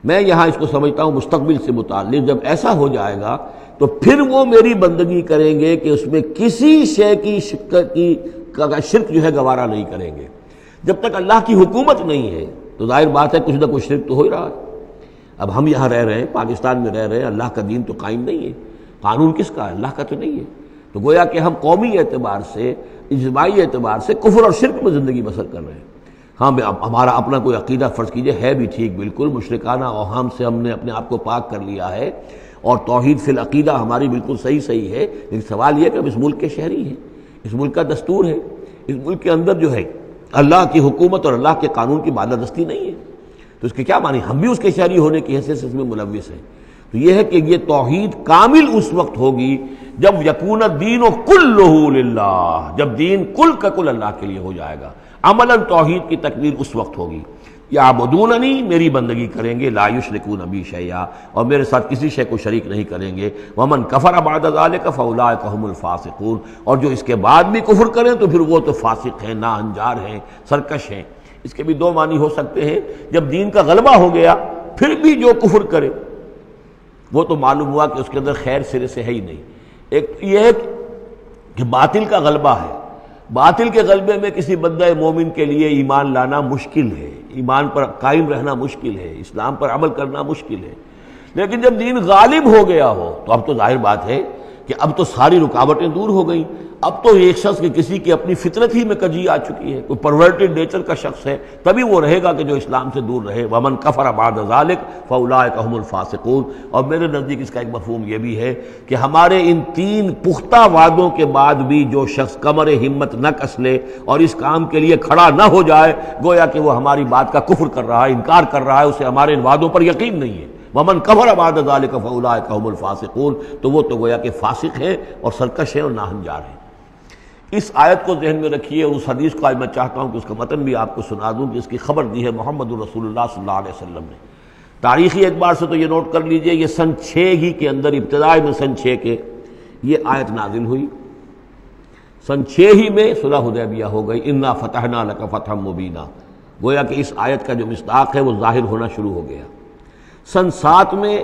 میں یہاں اس کو سمجھتا ہوں مستقبل سے متعلق، جب ایسا ہو جائے گا تو پھر وہ میری بندگی کریں گے کہ اس میں کسی شے کی شرک جو ہے گوارا نہیں کریں گے۔ جب تک اللہ کی حکومت نہیں ہے تو ظاہر بات ہے کچھ نہ کچھ شرک تو ہو ہی رہا ہے۔ اب ہم یہاں رہ رہے ہیں، پاکستان میں رہ رہے ہیں، اللہ کا دین تو قائم نہیں ہے، قانون کس کا ہے؟ اللہ کا تو نہیں ہے، تو گویا کہ ہم قومی اعتبار سے، اجتماعی اعتبار سے کفر اور شرک میں زندگی بسر کر رہے ہیں۔ ہاں ہمارا اپنا کوئی عقیدہ فرض کیجئے ہے بھی ٹھیک، بالکل مشرکانہ اوہام سے ہم نے اپنے آپ کو پاک کر لیا ہے، اور توحید فی العقیدہ ہماری بالکل صحیح ہے، لیکن سوال یہ کہ ہم اس ملک کے شہری ہیں، اس ملک کا دستور ہے، اس ملک کے اندر جو ہے اللہ کی حکومت اور اللہ کے قانون کی بالادستی نہیں ہے، تو اس کے کیا معنی؟ ہم بھی اس کے شہری ہونے کی حیثیت سے اس میں ملوث ہیں۔ تو یہ ہے کہ یہ توحید کامل اس وقت ہوگی جب یکون الدین کلہ للہ، جب دین کل کا کل اللہ کے لیے ہو جائے گا۔ عملاً توحید کی تکمیل اس وقت ہوگی۔ یعبدوننی، میری بندگی کریں گے، لا یشرکون بی شیئا، اور میرے ساتھ کسی شے کو شریک نہیں کریں گے۔ ومن کفر بعد ذلک فاولئک هم الفاسقون، اور جو اس کے بعد بھی کفر کریں تو پھر وہ تو فاسق ہیں، ناہنجار ہیں، سرکش ہیں۔ اس کے بھی دو معنی ہو سکتے ہیں، جب دین کا غلبہ ہو گیا پھر بھی جو کفر کرے وہ تو معلوم ہوا کہ اس کے اندر خیر سرے سے ہے ہی نہیں۔ ایک یہ ہے کہ باطل کا غلبہ ہے، باطل کے غلبے میں کسی بندہ مومن کے لیے ایمان لانا مشکل ہے، ایمان پر قائم رہنا مشکل ہے، اسلام پر عمل کرنا مشکل ہے۔ لیکن جب دین غالب ہو گیا ہو تو اب تو ظاہر بات ہے کہ اب تو ساری رکاوٹیں دور ہو گئیں۔ اب تو ایک شخص کی کسی کی اپنی فطرت ہی میں کجی آ چکی ہے، کوئی پرورٹڈ نیچر کا شخص ہے تبھی وہ رہے گا کہ جو اسلام سے دور رہے۔ ومن کفر بعد ذلک فاولئک هم الفاسقون، اور میرے نزدیک اس کا ایک مفہوم یہ بھی ہے کہ ہمارے ان 3 پختہ وعدوں کے بعد بھی جو شخص کمر ہمت نہ کس لے اور اس کام کے لیے کھڑا نہ ہو جائے، گویا کہ وہ ہماری بات کا کفر کر رہا ہے، انکار کر رہا ہے، اسے ہمارے ان وعدوں پر یقین نہیں ہے۔ ومن کفر بعد ذلک فاولئک هم الفاسقون، تو وہ تو گویا کہ فاسق ہیں اور سرکش ہیں اور ناہنجار ہیں۔ اس آیت کو ذہن میں رکھیے، اور اس حدیث کو آج میں چاہتا ہوں کہ اس کا متن بھی آپ کو سنا دوں کہ اس کی خبر دی ہے محمد رسول اللہ صلی اللہ علیہ وسلم نے۔ تاریخی اعتبار سے تو یہ نوٹ کر لیجئے، یہ سن 6 ہی کے اندر، ابتدائی میں سن 6 کے یہ آیت نازل ہوئی۔ سن 6 ہی میں صلح حدیبیہ ہو گئی، انا فتحنا لک فتحا مبینا، گویا کہ اس آیت کا جو مصداق ہے وہ ظاہر ہونا شروع ہو گیا۔ سن 7 میں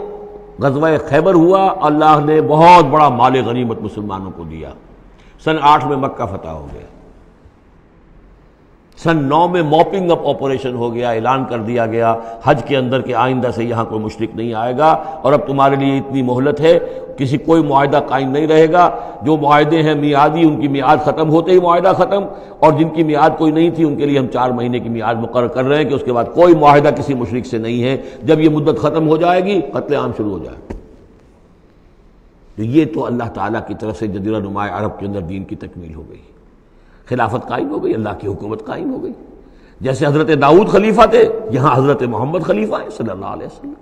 غزوہ خیبر ہوا، اللہ نے بہت بڑا مال غنیمت مسلمانوں کو دیا۔ سن 8 میں مکہ فتح ہو گیا۔ سن 9 میں موپنگ اپ آپریشن ہو گیا، اعلان کر دیا گیا حج کے اندر کہ آئندہ سے یہاں کوئی مشرک نہیں آئے گا، اور اب تمہارے لیے اتنی مہلت ہے، کوئی معاہدہ قائم نہیں رہے گا، جو معاہدے ہیں میعادی ان کی میعاد ختم ہوتے ہی معاہدہ ختم، اور جن کی میعاد کوئی نہیں تھی ان کے لیے ہم 4 مہینے کی میعاد مقرر کر رہے ہیں کہ اس کے بعد کوئی معاہدہ کسی مشرک سے نہیں ہے، جب یہ مدت ختم ہو جائے گی قتل عام شروع ہو جائے گا۔ تو یہ تو اللہ تعالیٰ کی طرف سے جزیرہ نماء عرب کے اندر دین کی تکمیل ہو گئی، خلافت قائم ہو گئی، اللہ کی حکومت قائم ہو گئی۔ جیسے حضرت داؤد خلیفہ تھے، یہاں حضرت محمد خلیفہ ہیں صلی اللہ علیہ وسلم،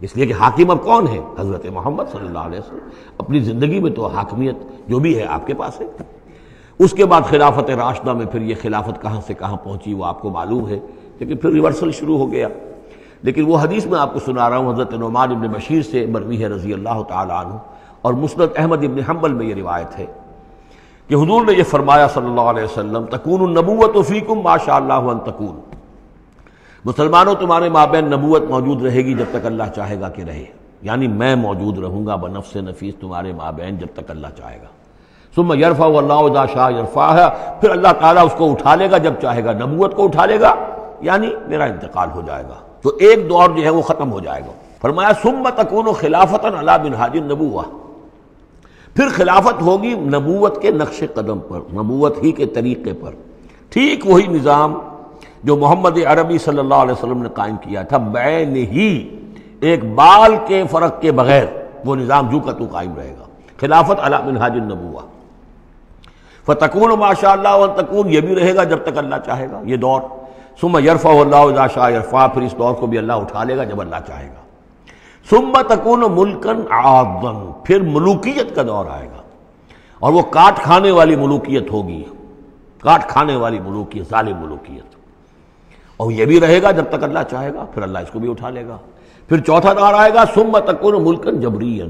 اس لیے کہ حاکم اب کون ہے؟ حضرت محمد صلی اللہ علیہ وسلم۔ اپنی زندگی میں تو حاکمیت جو بھی ہے آپ کے پاس ہے۔ اس کے بعد خلافت راشدہ میں پھر یہ خلافت کہاں سے کہاں پہنچی وہ آپ کو معلوم ہے، لیکن پھر ریورسل شروع ہو گیا۔ لیکن وہ حدیث میں آپ کو سنا رہا ہوں، حضرت نعمان ابن بشیر سے مروی ہے رضی اللہ تعالی عنہ، اور مسند احمد ابن حنبل میں یہ روایت ہے کہ حضور نے یہ فرمایا صلی اللہ علیہ وسلم تکون النبوۃ فیکم ما شاء اللہ ان تکون، مسلمانوں تمہارے مابین نبوت موجود رہے گی جب تک اللہ چاہے گا کہ رہے، یعنی میں موجود رہوں گا بنفس نفیس تمہارے مابین جب تک اللہ چاہے گا۔ ثم یرفع اللہ اذا شاء یرفعها، پھر اللہ تعالیٰ اس کو اٹھا لے گا جب چاہے گا، نبوت کو اٹھا لے گا، یعنی میرا انتقال ہو جائے گا تو ایک دور جو ہے وہ ختم ہو جائے گا۔ فرمایا ثم تکون خلافۃ علی منہاج النبوہ، پھر خلافت ہوگی نبوت کے نقش قدم پر، نبوت ہی کے طریقے پر، ٹھیک وہی نظام جو محمد عربی صلی اللہ علیہ وسلم نے قائم کیا تھا، بین ہی ایک بال کے فرق کے بغیر وہ نظام جو کا تو قائم رہے گا، خلافت علی منہاج النبوہ۔ فتکون ما شاء اللہ وان تکون، یہ بھی رہے گا جب تک اللہ چاہے گا یہ دور۔ ثم یرفع اللہ اذا شاء یرفع، پھر اس دور کو بھی اللہ اٹھا لے گا جب اللہ چاہے گا۔ ثم تکون ملکا عاضا، پھر ملوکیت کا دور آئے گا، اور وہ کاٹ کھانے والی ملوکیت ہوگی، کاٹ کھانے والی ملوکیت، ظالم ملوکیت، اور یہ بھی رہے گا جب تک اللہ چاہے گا، پھر اللہ اس کو بھی اٹھا لے گا۔ پھر چوتھا دور آئے گا ثم تکون ملکا جبریا،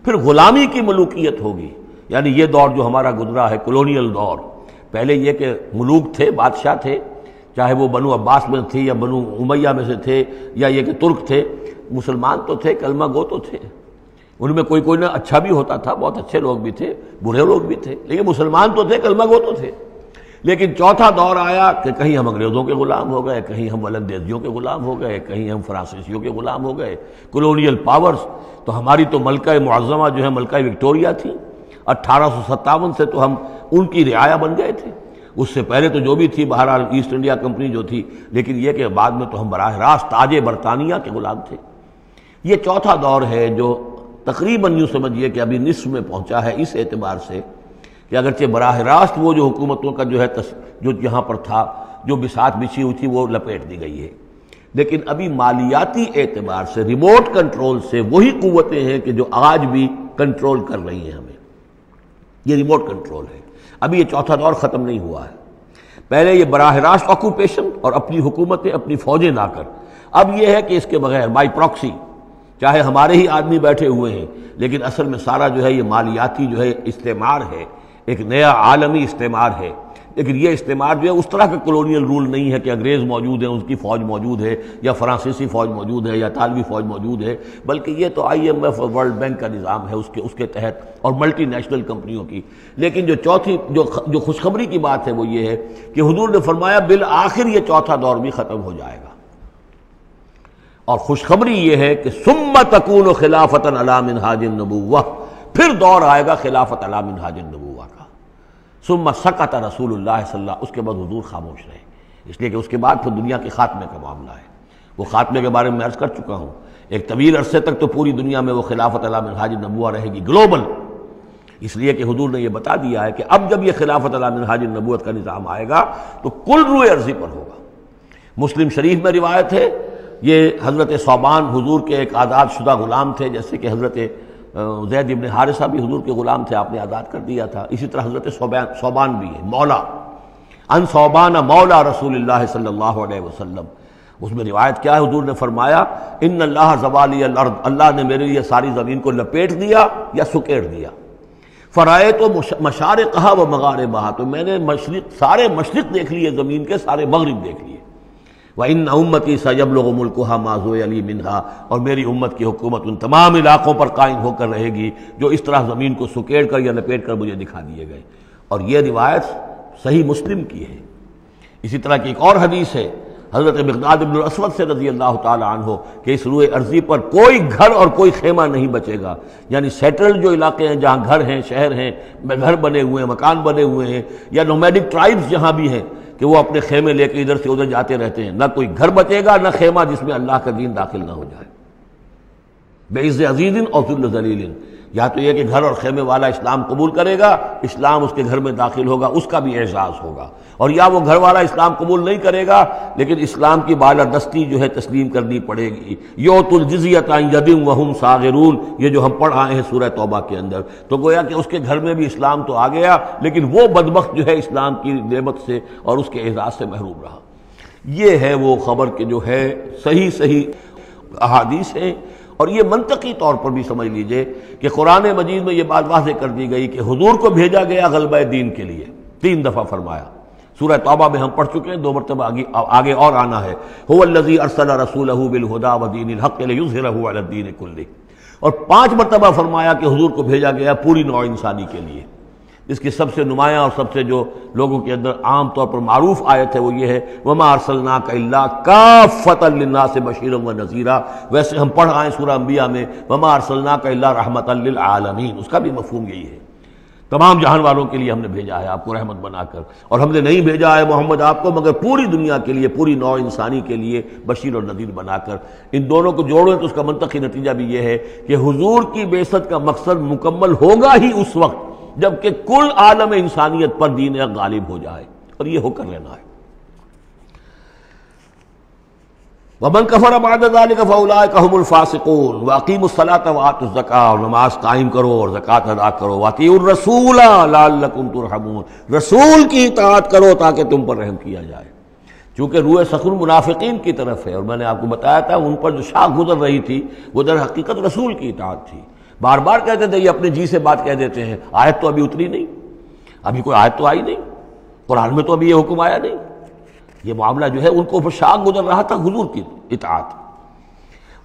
پھر غلامی کی ملوکیت ہوگی، یعنی یہ دور جو ہمارا گزرا ہے کولونیل دور، پہلے یہ کہ ملوک تھے، بادشاہ تھے، چاہے وہ بنو عباس میں تھے یا بنو امیہ میں سے تھے، یا یہ کہ ترک تھے، مسلمان تو تھے، کلمہ گو تو تھے، ان میں کوئی کوئی نہ اچھا بھی ہوتا تھا، بہت اچھے لوگ بھی تھے، برے لوگ بھی تھے، لیکن مسلمان تو تھے، کلمہ گو تو تھے۔ لیکن چوتھا دور آیا کہ کہیں ہم انگریزوں کے غلام ہو گئے، کہیں ہم ولندیزیوں کے غلام ہو گئے، کہیں ہم فرانسیسیوں کے غلام ہو گئے، کولونیل پاورز۔ تو ہماری تو ملکہ معظمہ جو ہے ملکہ وکٹوریہ تھی، 1857 سے تو ہم ان کی رعایا بن گئے تھے، اس سے پہلے تو جو بھی تھی بہرحال ایسٹ انڈیا کمپنی جو تھی، لیکن یہ کہ بعد میں تو ہم براہ راست تاج برطانیہ کے غلام تھے۔ یہ چوتھا دور ہے جو تقریباً یوں سمجھیے کہ ابھی نصف میں پہنچا ہے، اس اعتبار سے کہ اگرچہ براہ راست وہ جو حکومتوں کا جو ہے جو یہاں پر تھا، جو بساط بچھی ہوئی تھی، وہ لپیٹ دی گئی ہے، لیکن ابھی مالیاتی اعتبار سے ریموٹ کنٹرول سے وہی قوتیں ہیں کہ جو آج بھی کنٹرول کر رہی ہیں ہمیں، یہ ریموٹ کنٹرول ہے۔ ابھی یہ چوتھا دور ختم نہیں ہوا ہے، پہلے یہ براہ راست آکوپیشن اور اپنی حکومتیں، اپنی فوجیں لا کر، اب یہ ہے کہ اس کے بغیر بائی پراکسی، چاہے ہمارے ہی آدمی بیٹھے ہوئے ہیں، لیکن اصل میں سارا جو ہے یہ مالیاتی جو ہے استعمار ہے، ایک نیا عالمی استعمار ہے۔ لیکن یہ استعمار جو ہے اس طرح کا کولونیل رول نہیں ہے کہ انگریز موجود ہیں، ان کی فوج موجود ہے، یا فرانسیسی فوج موجود ہے، یا اطالوی فوج موجود ہے، بلکہ یہ تو IMF اور ورلڈ بینک کا نظام ہے اس کے تحت، اور ملٹی نیشنل کمپنیوں کی۔ لیکن جو چوتھی جو خوشخبری کی بات ہے وہ یہ ہے کہ حضور نے فرمایا بالآخر یہ چوتھا دور بھی ختم ہو جائے گا، اور خوشخبری یہ ہے کہ ثم تکون خلافۃ علی منہاج النبوہ، پھر دور آئے گا خلافت علی منہاج النبوہ کا۔ ثم سکت رسول اللہ صلی اللہ، اس کے بعد حضور خاموش رہے، اس لیے کہ اس کے بعد پھر دنیا کے خاتمے کا معاملہ ہے۔ وہ خاتمے کے بارے میں عرض کر چکا ہوں، ایک طویل عرصے تک تو پوری دنیا میں وہ خلافت علی منہاج النبوہ رہے گی، گلوبل، اس لیے کہ حضور نے یہ بتا دیا ہے کہ اب جب یہ خلافت علی منہاج النبوت کا نظام آئے گا تو کل روئے ارضی پر ہوگا۔ مسلم شریف میں روایت ہے، یہ حضرت ثوبان حضور کے ایک آزاد شدہ غلام تھے، جیسے کہ حضرت زید ابن حارثہ بھی حضور کے غلام تھے، آپ نے آزاد کر دیا تھا، اسی طرح حضرت ثوبان بھی ہے، مولا ان ثوبان مولا رسول اللہ صلی اللہ علیہ وسلم۔ اس میں روایت کیا ہے، حضور نے فرمایا ان اللہ زوالی الارض، اللہ نے میرے لیے ساری زمین کو لپیٹ دیا یا سکیڑ دیا، فرائے تو مشارقہا و مغاربہا، تو میں نے سارے مشرق دیکھ لیے زمین کے، سارے مغرب دیکھ لیے، وَإِنَّ أُمَّتِي سَيَبْلُغُ مُلْكُهَا مَا زُوِيَ لِي مِنْهَا، اور میری امت کی حکومت ان تمام علاقوں پر قائم ہو کر رہے گی جو اس طرح زمین کو سکیڑ کر یا لپیٹ کر مجھے دکھا دیے گئے۔ اور یہ روایت صحیح مسلم کی ہے۔ اسی طرح کی ایک اور حدیث ہے حضرت مقداد بن الاسود سے رضی اللہ تعالی عنہ کہ اس روئے ارضی پر کوئی گھر اور کوئی خیمہ نہیں بچے گا، یعنی سیٹلڈ جو علاقے ہیں جہاں گھر ہیں، شہر ہیں، گھر بنے ہوئے ہیں، مکان بنے ہوئے ہیں، یا نومیڈک ٹرائبز جہاں بھی ہیں کہ وہ اپنے خیمے لے کے ادھر سے ادھر جاتے رہتے ہیں، نہ کوئی گھر بچے گا نہ خیمہ جس میں اللہ کا دین داخل نہ ہو جائے۔ بعز عزیز اور ذل ذلیل، یا تو یہ کہ گھر اور خیمے والا اسلام قبول کرے گا، اسلام اس کے گھر میں داخل ہوگا، اس کا بھی اعزاز ہوگا، اور یا وہ گھر والا اسلام قبول نہیں کرے گا لیکن اسلام کی بالادستی جو ہے تسلیم کرنی پڑے گی۔ یؤت الجزیۃ عن ید وہم صاغرون، یہ جو ہم پڑھ آئے ہیں سورہ توبہ کے اندر، تو گویا کہ اس کے گھر میں بھی اسلام تو آ گیا لیکن وہ بدبخت جو ہے اسلام کی نعمت سے اور اس کے اعزاز سے محروم رہا۔ یہ ہے وہ خبر کہ جو ہے صحیح احادیث ہیں، اور یہ منطقی طور پر بھی سمجھ لیجئے کہ قرآن مجید میں یہ بات واضح کر دی گئی کہ حضور کو بھیجا گیا غلبہ دین کے لیے، 3 دفعہ فرمایا۔ سورہ توبہ میں ہم پڑھ چکے ہیں، 2 مرتبہ آگے اور آنا ہے، هو الذی ارسل رسولہ بالہدی ودین الحق لیظہرہ علی الدین کلہ، اور 5 مرتبہ فرمایا کہ حضور کو بھیجا گیا پوری نوع انسانی کے لیے۔ اس کی سب سے نمایاں اور سب سے جو لوگوں کے اندر عام طور پر معروف آیت ہے وہ یہ ہے وما ارسلناک الا کافۃ للناس بشیرا ونذیرا۔ ویسے ہم پڑھ آئے سورہ انبیاء میں وما ارسلناک الا رحمۃ للعالمین، اس کا بھی مفہوم یہی ہے، تمام جہان والوں کے لیے ہم نے بھیجا ہے آپ کو رحمت بنا کر، اور ہم نے نہیں بھیجا ہے محمد آپ کو مگر پوری دنیا کے لیے، پوری نوع انسانی کے لیے بشیر اور نذیر بنا کر۔ ان دونوں کو جوڑیں تو اس کا منطقی نتیجہ بھی یہ ہے کہ حضور کی بعثت کا مقصد مکمل ہوگا ہی اس وقت جبکہ کل عالم انسانیت پر دین حق غالب ہو جائے، اور یہ ہو کر لینا ہے۔ وَمَنْ كَفَرَ بَعْدَ ذَلِكَ فَأُولَٰئِكَ هُمُ الْفَاسِقُونَ وَأَقِیمُوا الصَّلَاةَ وَآتُوا الزَّکَاةَ، اور نماز قائم کرو اور زکوٰۃ ادا کرو، وَأَطِیعُوا الرَّسُولَ لَعَلَّکُمْ تُرْحَمُونَ، رسول کی اطاعت کرو تاکہ تم پر رحم کیا جائے۔ چونکہ روح سخن منافقین کی طرف ہے، اور میں نے آپ کو بتایا تھا ان پر جو شاخ گزر رہی تھی وہ در حقیقت رسول کی اطاعت تھی۔ بار بار کہتے تھے یہ اپنے جی سے بات کہہ دیتے ہیں، آیت تو ابھی اتری نہیں، ابھی کوئی آیت تو آئی نہیں، قرآن میں تو ابھی یہ حکم آیا نہیں۔ یہ معاملہ جو ہے ان کو شاق گزر رہا تھا حضور کی اطاعت۔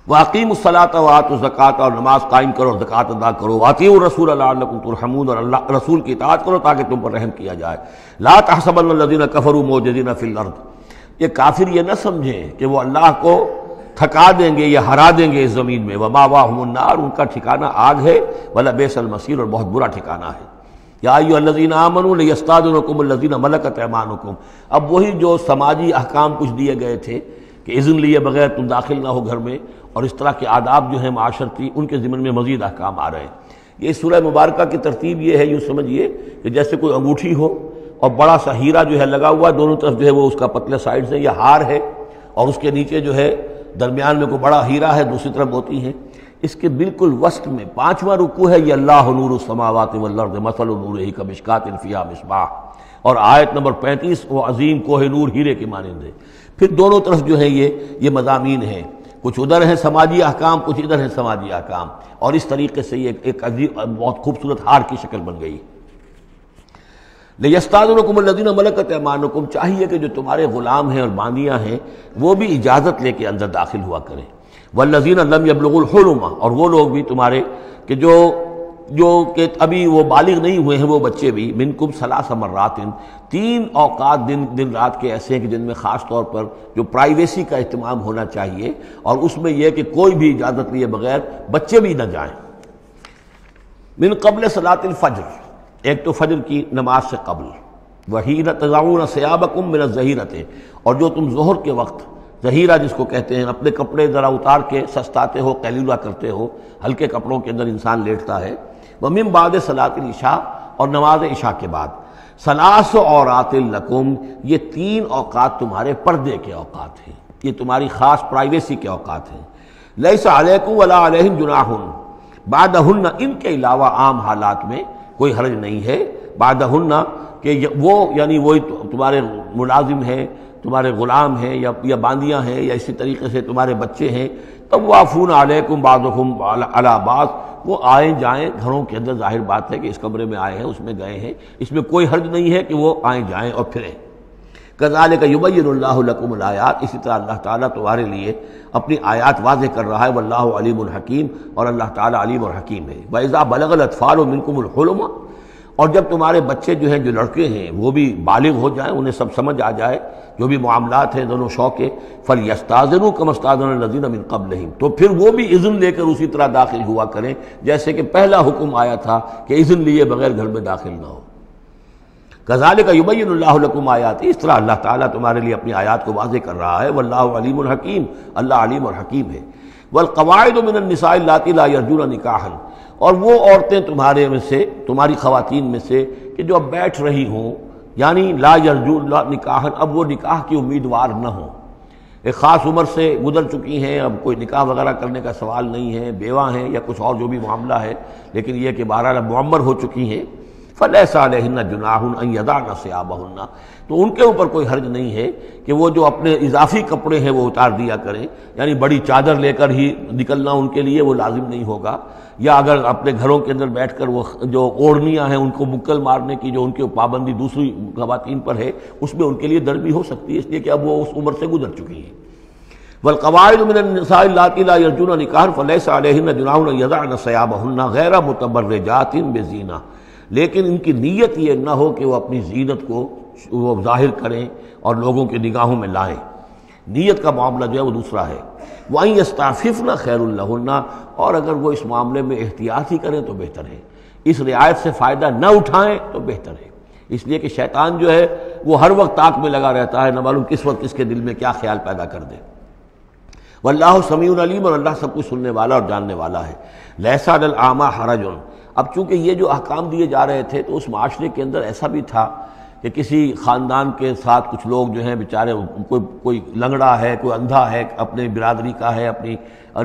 وَأَقِیمُوا الصَّلَاةَ وَآتُوا الزَّکَاةَ، اور نماز قائم کرو اور زکوٰۃ ادا کرو، وَأَطِیعُوا الرَّسُولَ لَعَلَّکُمْ تُرْحَمُونَ، اور اللہ رسول کی اطاعت کرو تاکہ تم پر رحم کیا جائے۔ لَا تَحْسَبَنَّ الَّذِينَ كَفَرُوا مُعْجِزِينَ فِي الْأَرْضِ، یہ کافر یہ نہ سمجھیں کہ وہ اللہ کو تھکا دیں گے یا ہرا دیں گے اس زمین میں، وَمَأْوَاهُمُ النَّارُ، ان کا ٹھکانہ آگ ہے، وَلَبِئْسَ الْمَصِيرُ، اور بہت برا ٹھکانہ ہے۔ یا ایھا الذین آمنوا لیستأذنکم الذین ملکت ایمانکم، اب وہی جو سماجی احکام کچھ دیے گئے تھے کہ اذن لیے بغیر تم داخل نہ ہو گھر میں، اور اس طرح کے آداب جو ہیں معاشرتی، ان کے ضمن میں مزید احکام آ رہے ہیں۔ یہ سورہ مبارکہ کی ترتیب یہ ہے، یوں سمجھیے کہ جیسے کوئی انگوٹھی ہو اور بڑا سا ہیرا جو ہے لگا ہوا، دونوں طرف جو ہے وہ اس کا پتلے سائڈ سے یہ ہار ہے، اور اس کے نیچے جو ہے درمیان میں کوئی بڑا ہیرا ہے، دوسری طرف موتی ہے۔ اس کے بالکل وسط میں 5واں رکوع ہے، یہ اللہ نور السماوات والارض مثل نورہ کمشکاۃ فیہا مصباح، اور آیت نمبر 35 وہ عظیم کوہ نور ہیرے کے مانند ہے۔ پھر دونوں طرف جو ہے یہ مضامین ہیں، کچھ ادھر ہیں سماجی احکام، کچھ ادھر ہیں سماجی احکام، اور اس طریقے سے یہ ایک عظیم بہت خوبصورت ہار کی شکل بن گئی۔ لیستأذنکم الذین ملکت ایمانکم، چاہیے کہ جو تمہارے غلام ہیں اور باندیاں ہیں وہ بھی اجازت لے کے اندر داخل ہوا کریں۔ والذین لم یبلغوا الحلم، اور وہ لوگ بھی تمہارے کہ جو کہ ابھی وہ بالغ نہیں ہوئے ہیں، وہ بچے بھی، منکم 3 مرات، 3 اوقات دن رات کے ایسے ہیں کہ جن میں خاص طور پر جو پرائیویسی کا اہتمام ہونا چاہیے، اور اس میں یہ کہ کوئی بھی اجازت لیے بغیر بچے بھی نہ جائیں۔ من قبل صلاۃ الفجر، ایک تو فجر کی نماز سے قبل، وحین تضعون ثیابکم من الظہیرۃ، اور جو تم ظہر کے وقت، ظہیرہ جس کو کہتے ہیں، اپنے کپڑے ذرا اتار کے سستاتے ہو، قیلولہ کرتے ہو، ہلکے کپڑوں کے اندر انسان لیٹتا ہے۔ ومن بعد صلاۃ العشاء، اور نماز عشاء کے بعد۔ 3 عورات لکم، یہ 3 اوقات تمہارے پردے کے اوقات ہیں، یہ تمہاری خاص پرائیویسی کے اوقات ہیں۔ لیس علیکم ولا علیہم جناح بعدہن، ان کے علاوہ عام حالات میں کوئی حرج نہیں ہے، بعدہن کہ وہ یعنی وہی تمہارے ملازم ہیں، تمہارے غلام ہیں یا باندیاں ہیں، یا اسی طریقے سے تمہارے بچے ہیں، طوافون علیکم بعضکم علی بعض، وہ آئیں جائیں گھروں کے اندر، ظاہر بات ہے کہ اس کمرے میں آئے ہیں، اس میں گئے ہیں، اس میں کوئی حرج نہیں ہے کہ وہ آئیں جائیں اور پھریں۔ کذالک یبین اللہ لکم الآیات، اسی طرح اللہ تعالیٰ تمہارے لیے اپنی آیات واضح کر رہا ہے، واللہ علیم الحکیم، اور اللہ تعالیٰ علیم اور حکیم ہے۔ وَإِذَا بَلَغَ الْأَطْفَالُ مِنْكُمُ الْحُلُمَ، اور جب تمہارے بچے جو ہیں، جو لڑکے ہیں، وہ بھی بالغ ہو جائیں، انہیں سب سمجھ آ جائے جو بھی معاملات ہیں دونوں شوق کے، فَلْيَسْتَأْذِنُوا كَمَا اسْتَأْذَنَ الَّذِينَ مِنْ قَبْلِهِمْ، تو پھر وہ بھی اذن لے کر اسی طرح داخل ہوا کریں جیسے کہ پہلا حکم آیا تھا کہ اذن لیے بغیر گھر میں داخل نہ ہو۔ کذالک یبین اللہ لکم آیاتہ، اس طرح اللہ تعالیٰ تمہارے لیے اپنی آیات کو واضح کر رہا ہے، واللہ علیم الحکیم، اللہ علیم اور حکیم ہے۔ والقواعد من النساء اللاتی لا یرجون نکاحا، اور وہ عورتیں تمہارے میں سے، تمہاری خواتین میں سے کہ جو اب بیٹھ رہی ہوں، یعنی لا یرجون نکاحا، اب وہ نکاح کی امیدوار نہ ہوں، ایک خاص عمر سے گزر چکی ہیں، اب کوئی نکاح وغیرہ کرنے کا سوال نہیں ہے، بیوہ ہیں یا کچھ اور جو بھی معاملہ ہے، لیکن یہ کہ بہرحال اب معمر ہو چکی ہیں، فلیس علیہن جناح ان یضعن ثیابہن، تو ان کے اوپر کوئی حرج نہیں ہے کہ وہ جو اپنے اضافی کپڑے ہیں وہ اتار دیا کریں، یعنی بڑی چادر لے کر ہی نکلنا ان کے لیے وہ لازم نہیں ہوگا، یا اگر اپنے گھروں کے اندر بیٹھ کر وہ جو اوڑھنیاں ہیں ان کو مکل مارنے کی جو ان کی پابندی دوسری خواتین پر ہے اس میں ان کے لیے درد بھی ہو سکتی ہے، اس لیے کہ اب وہ اس عمر سے گزر چکی ہیں۔ والقواعد من النساء اللاتي لا يرجون نکاحا فليس عليهن جناح ان يضعن ثيابهن غیر متبرجات بزینہ، لیکن ان کی نیت یہ نہ ہو کہ وہ اپنی زینت کو وہ ظاہر کریں اور لوگوں کی نگاہوں میں لائیں، نیت کا معاملہ جو ہے وہ دوسرا ہے۔ وَأَن يَسْتَعْفِفْنَ خَيْرٌ لَهُنَّ، اور اگر وہ اس معاملے میں احتیاط ہی کریں تو بہتر ہے، اس رعایت سے فائدہ نہ اٹھائیں تو بہتر ہے، اس لیے کہ شیطان جو ہے وہ ہر وقت طاق میں لگا رہتا ہے، نہ معلوم کس وقت اس کے دل میں کیا خیال پیدا کر دے۔ واللہ سمیع علیم، اور اللہ سب کچھ سننے والا اور جاننے والا ہے۔ لیس علی الاعمی حرج، اب چونکہ یہ جو احکام دیے جا رہے تھے تو اس معاشرے کے اندر ایسا بھی تھا کہ کسی خاندان کے ساتھ کچھ لوگ جو ہیں بیچارے، کوئی لنگڑا ہے، کوئی اندھا ہے، اپنے برادری کا ہے، اپنی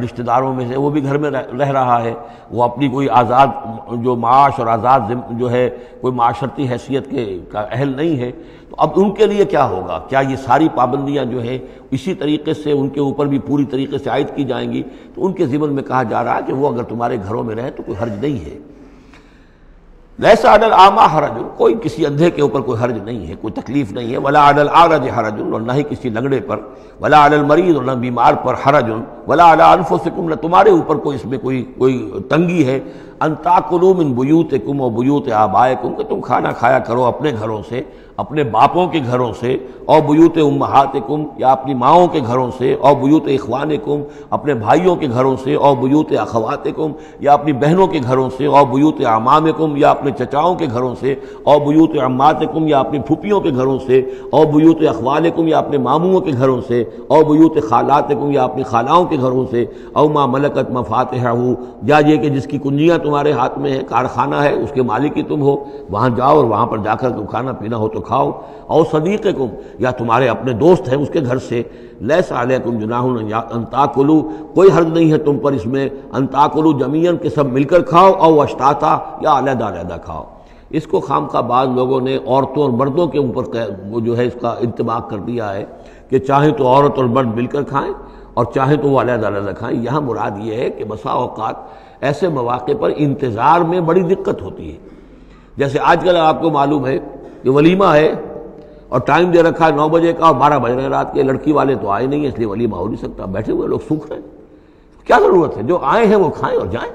رشتہ داروں میں سے وہ بھی گھر میں رہ رہا ہے، وہ اپنی کوئی آزاد جو معاش اور آزاد جو ہے کوئی معاشرتی حیثیت کا اہل نہیں ہے، تو اب ان کے لیے کیا ہوگا؟ کیا یہ ساری پابندیاں جو ہیں اسی طریقے سے ان کے اوپر بھی پوری طریقے سے عائد کی جائیں گی؟ تو ان کے ضمن میں کہا جا رہا ہے کہ وہ اگر تمہارے گھروں میں رہیں تو کوئی حرج نہیں ہے۔ لیس علی الاعمی حرج، کوئی کسی اندھے کے اوپر کوئی حرج نہیں ہے، کوئی تکلیف نہیں ہے۔ ولا علی الاعرج حرج، اور نہ ہی کسی لنگڑے پر، ولا علی المریض، اور نہ بیمار پر حرج، ولا علی انفسکم، نہ تمہارے اوپر کوئی اس میں کوئی تنگی ہے، ان تاکلوا من بیوتکم و بیوت آبائکم، کہ تم کھانا کھایا کرو اپنے گھروں سے، اپنے باپوں کے گھروں سے، اور بیوت امہاتکم، یا اپنی ماؤں کے گھروں سے، اور بیوت اخوانکم، اپنے بھائیوں کے گھروں سے، اور بیوت اخواتکم، یا اپنی بہنوں کے گھروں سے، اور بیوت اعمامکم، یا اپنے چچاؤں کے گھروں سے، اور بیوت عماتکم، یا اپنی پھوپھیوں کے گھروں سے، اور بیوت اخوالکم، یا اپنے ماموں کے گھروں سے، اور بیوت خالاتکم، یا اپنی خالاؤں کے گھروں سے، او ما ملکت مفاتحہ، یا یہ کہ جس کی کنجیاں تمہارے ہاتھ میں ہے، کارخانہ ہے، اس کے مالک ہی تم ہو، وہاں جاؤ اور وہاں پر جا کر کھانا پینا ہو تو کھاؤ، اور صدیقکم، یا تمہارے اپنے دوست ہیں اس کے گھر سے، لیس علیکم جناح ان تاکلوا، کوئی حرج نہیں ہے تم پر اس میں، ان تاکلوا جمیعا، کہ سب مل کر کھاؤ، او اشتاتا، یا علیحدہ علیحدہ کھاؤ۔ اس کو خواہ بعض لوگوں نے عورتوں اور مردوں کے اوپر وہ جو ہے اس کا انطباق کر دیا ہے کہ چاہیں تو عورت اور مرد مل کر کھائیں اور چاہیں تو وہ علیحدہ علیحدہ کھائیں۔ یہاں مراد یہ ہے کہ بسا اوقات ایسے مواقع پر انتظار میں بڑی دقت ہوتی ہے، جیسے آج کل آپ کو معلوم ہے کہ ولیمہ ہے اور ٹائم دے رکھا ہے 9 بجے کا اور 12 بج رہے ہیں رات کے، لڑکی والے تو آئے نہیں ہیں اس لیے ولیمہ ہو نہیں سکتا، بیٹھے ہوئے لوگ سوکھ رہے ہیں، کیا ضرورت ہے؟ جو آئے ہیں وہ کھائیں اور جائیں۔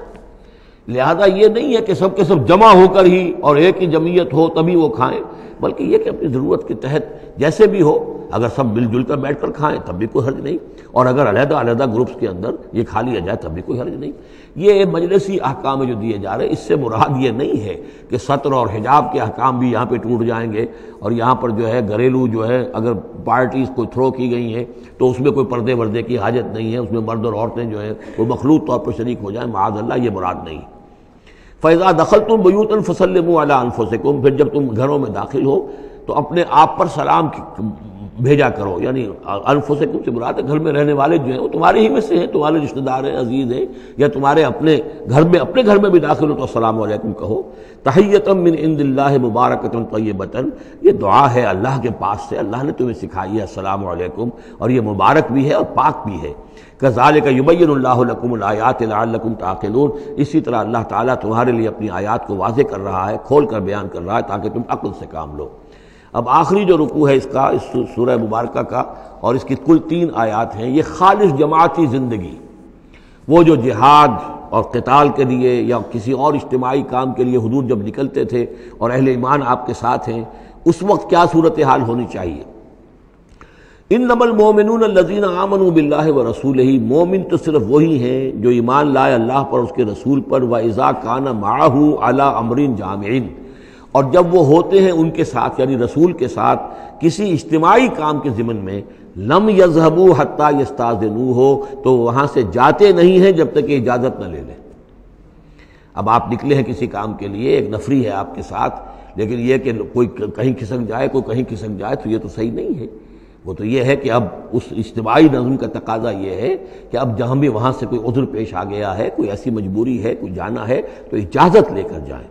لہذا یہ نہیں ہے کہ سب کے سب جمع ہو کر ہی اور ایک ہی جمعیت ہو تبھی وہ کھائیں، بلکہ یہ کہ اپنی ضرورت کے تحت جیسے بھی ہو، اگر سب مل جل کر بیٹھ کر کھائیں تب بھی کوئی حرج نہیں، اور اگر علیحدہ علیحدہ گروپس کے اندر یہ کھا لیا جائے تب بھی کوئی حرج نہیں۔ یہ مجلسی احکام جو دیے جا رہے ہیں اس سے مراد یہ نہیں ہے کہ سطر اور حجاب کے احکام بھی یہاں پہ ٹوٹ جائیں گے، اور یہاں پر جو ہے گھریلو جو ہے اگر پارٹیز کوئی تھرو کی گئی ہیں تو اس میں کوئی پردے وردے کی حاجت نہیں ہے، اس میں مرد اور عورتیں جو ہیں وہ مخلوط طور پر شریک ہو جائیں، معاذ اللہ، یہ مراد نہیں۔ فَإِذَا دَخَلْتُمْ بُيُوتًا فَسَلِّمُوا عَلَىٰ أَنفُسِكُمْ، پھر جب تم گھروں میں داخل ہو تو اپنے آپ پر سلام بھیجا کرو، یعنی انفسکم سے مراد ہے گھر میں رہنے والے جو ہیں وہ تمہارے ہی میں سے ہیں، تمہارے رشتہ دار ہیں، عزیز ہیں، یا تمہارے اپنے گھر میں بھی داخل ہو تو السلام علیکم کہو۔ تحیۃ من عند اللہ مبارکۃ طیبۃ، یہ دعا ہے اللہ کے پاس سے، اللہ نے تمہیں سکھائی ہے السلام علیکم، اور یہ مبارک بھی ہے اور پاک بھی ہے۔ کذالک یبین اللہ لکم الآیات لعلکم تعقلون، اسی طرح اللہ تعالیٰ تمہارے لیے اپنی آیات کو واضح کر رہا ہے، کھول کر بیان کر رہا ہے تاکہ تم عقل سے کام لو۔ اب آخری جو رکوع ہے اس کا، اس سورہ مبارکہ کا، اور اس کی کل 3 آیات ہیں، یہ خالص جماعتی زندگی، وہ جو جہاد اور قتال کے لیے یا کسی اور اجتماعی کام کے لیے حضور جب نکلتے تھے اور اہل ایمان آپ کے ساتھ ہیں، اس وقت کیا صورتحال ہونی چاہیے۔ انما المؤمنون الذین آمنوا باللہ ورسولہ، مومن تو صرف وہی ہیں جو ایمان لائے اللہ پر، اس کے رسول پر، وَإِذَا كَانَ مَعَهُ عَلَىٰ أَمْرٍ جَامِعٍ، اور جب وہ ہوتے ہیں ان کے ساتھ یعنی رسول کے ساتھ کسی اجتماعی کام کے ضمن میں، لم يذهبوا حتى يستاذنوه، تو وہاں سے جاتے نہیں ہیں جب تک کہ اجازت نہ لے لیں۔ اب آپ نکلے ہیں کسی کام کے لیے، ایک نفری ہے آپ کے ساتھ، لیکن یہ کہ کوئی کہیں کھسک جائے کوئی کہیں کھسک جائے تو یہ تو صحیح نہیں ہے۔ وہ تو یہ ہے کہ اب اس اجتماعی نظم کا تقاضا یہ ہے کہ اب جہاں بھی وہاں سے کوئی عذر پیش آ گیا ہے، کوئی ایسی مجبوری ہے، کوئی جانا ہے تو اجازت لے کر جائیں۔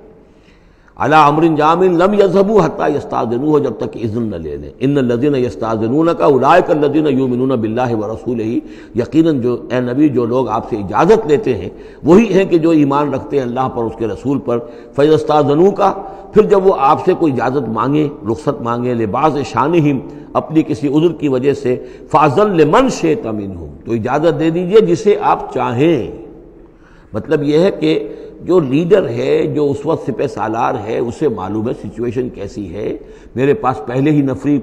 علی امر جامع لم یذهبوا حتی یستاذنوه، جب تک کہ اذن نہ لے لیں. ان الذین یستاذنونک اولئک الذین یؤمنون باللہ ورسولہ، یقیناً جو اے نبی جو لوگ آپ سے اجازت لیتے ہیں وہی ہیں کہ جو ایمان رکھتے ہیں اللہ پر، اس کے رسول پر. فاذا استاذنوک، پھر جب وہ آپ سے کوئی اجازت مانگے، رخصت مانگے، لبعض شانہم، اپنی کسی عذر کی وجہ سے، فاذن لمن شئت منہم، تو اجازت دے دیجئے جسے آپ چاہیں. مطلب یہ ہے کہ جو لیڈر ہے، جو اس وقت سپہ سالار ہے، اسے معلوم ہے سچویشن کیسی ہے. میرے پاس پہلے ہی نفری،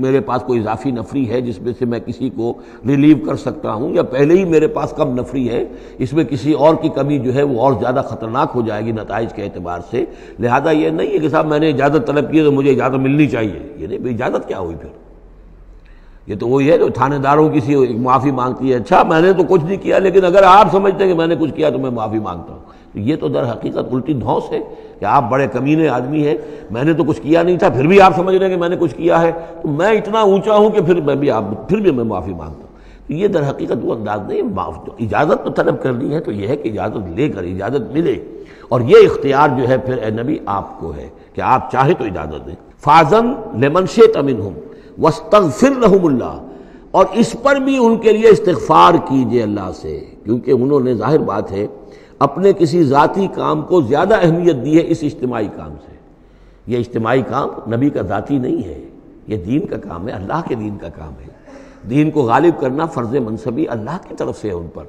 میرے پاس کوئی اضافی نفری ہے جس میں سے میں کسی کو ریلیو کر سکتا ہوں، یا پہلے ہی میرے پاس کم نفری ہے، اس میں کسی اور کی کمی جو ہے وہ اور زیادہ خطرناک ہو جائے گی نتائج کے اعتبار سے. لہذا یہ نہیں ہے کہ صاحب میں نے اجازت طلب کی تو مجھے اجازت ملنی چاہیے. یہ نہیں، اجازت کیا ہوئی پھر؟ یہ تو وہی ہے جو تھانے داروں کسی معافی مانگتی ہے. اچھا میں نے تو کچھ نہیں کیا، لیکن اگر آپ سمجھتے ہیں کہ میں نے کچھ کیا تو میں معافی مانگتا ہوں. یہ تو در حقیقت الٹی دھونس ہے کہ آپ بڑے کمینے آدمی ہیں، میں نے تو کچھ کیا نہیں تھا، پھر بھی آپ سمجھ رہے ہیں کہ میں نے کچھ کیا ہے، تو میں اتنا اونچا ہوں کہ پھر میں معافی مانگتا ہوں. یہ در حقیقت وہ انداز نہیں. اجازت تو طلب کرنی ہے تو یہ ہے کہ اجازت لے کر اجازت ملے، اور یہ اختیار جو ہے پھر اے نبی آپ کو ہے کہ آپ چاہیں تو اجازت دیں. فاذن لمن شئت منہم واستغفر لہم اللہ، اور اس پر بھی ان کے لیے استغفار کیجئے اللہ سے، کیونکہ انہوں نے ظاہر بات ہے اپنے کسی ذاتی کام کو زیادہ اہمیت دی ہے اس اجتماعی کام سے. یہ اجتماعی کام نبی کا ذاتی نہیں ہے، یہ دین کا کام ہے، اللہ کے دین کا کام ہے. دین کو غالب کرنا فرض منصبی اللہ کی طرف سے ہے ان پر،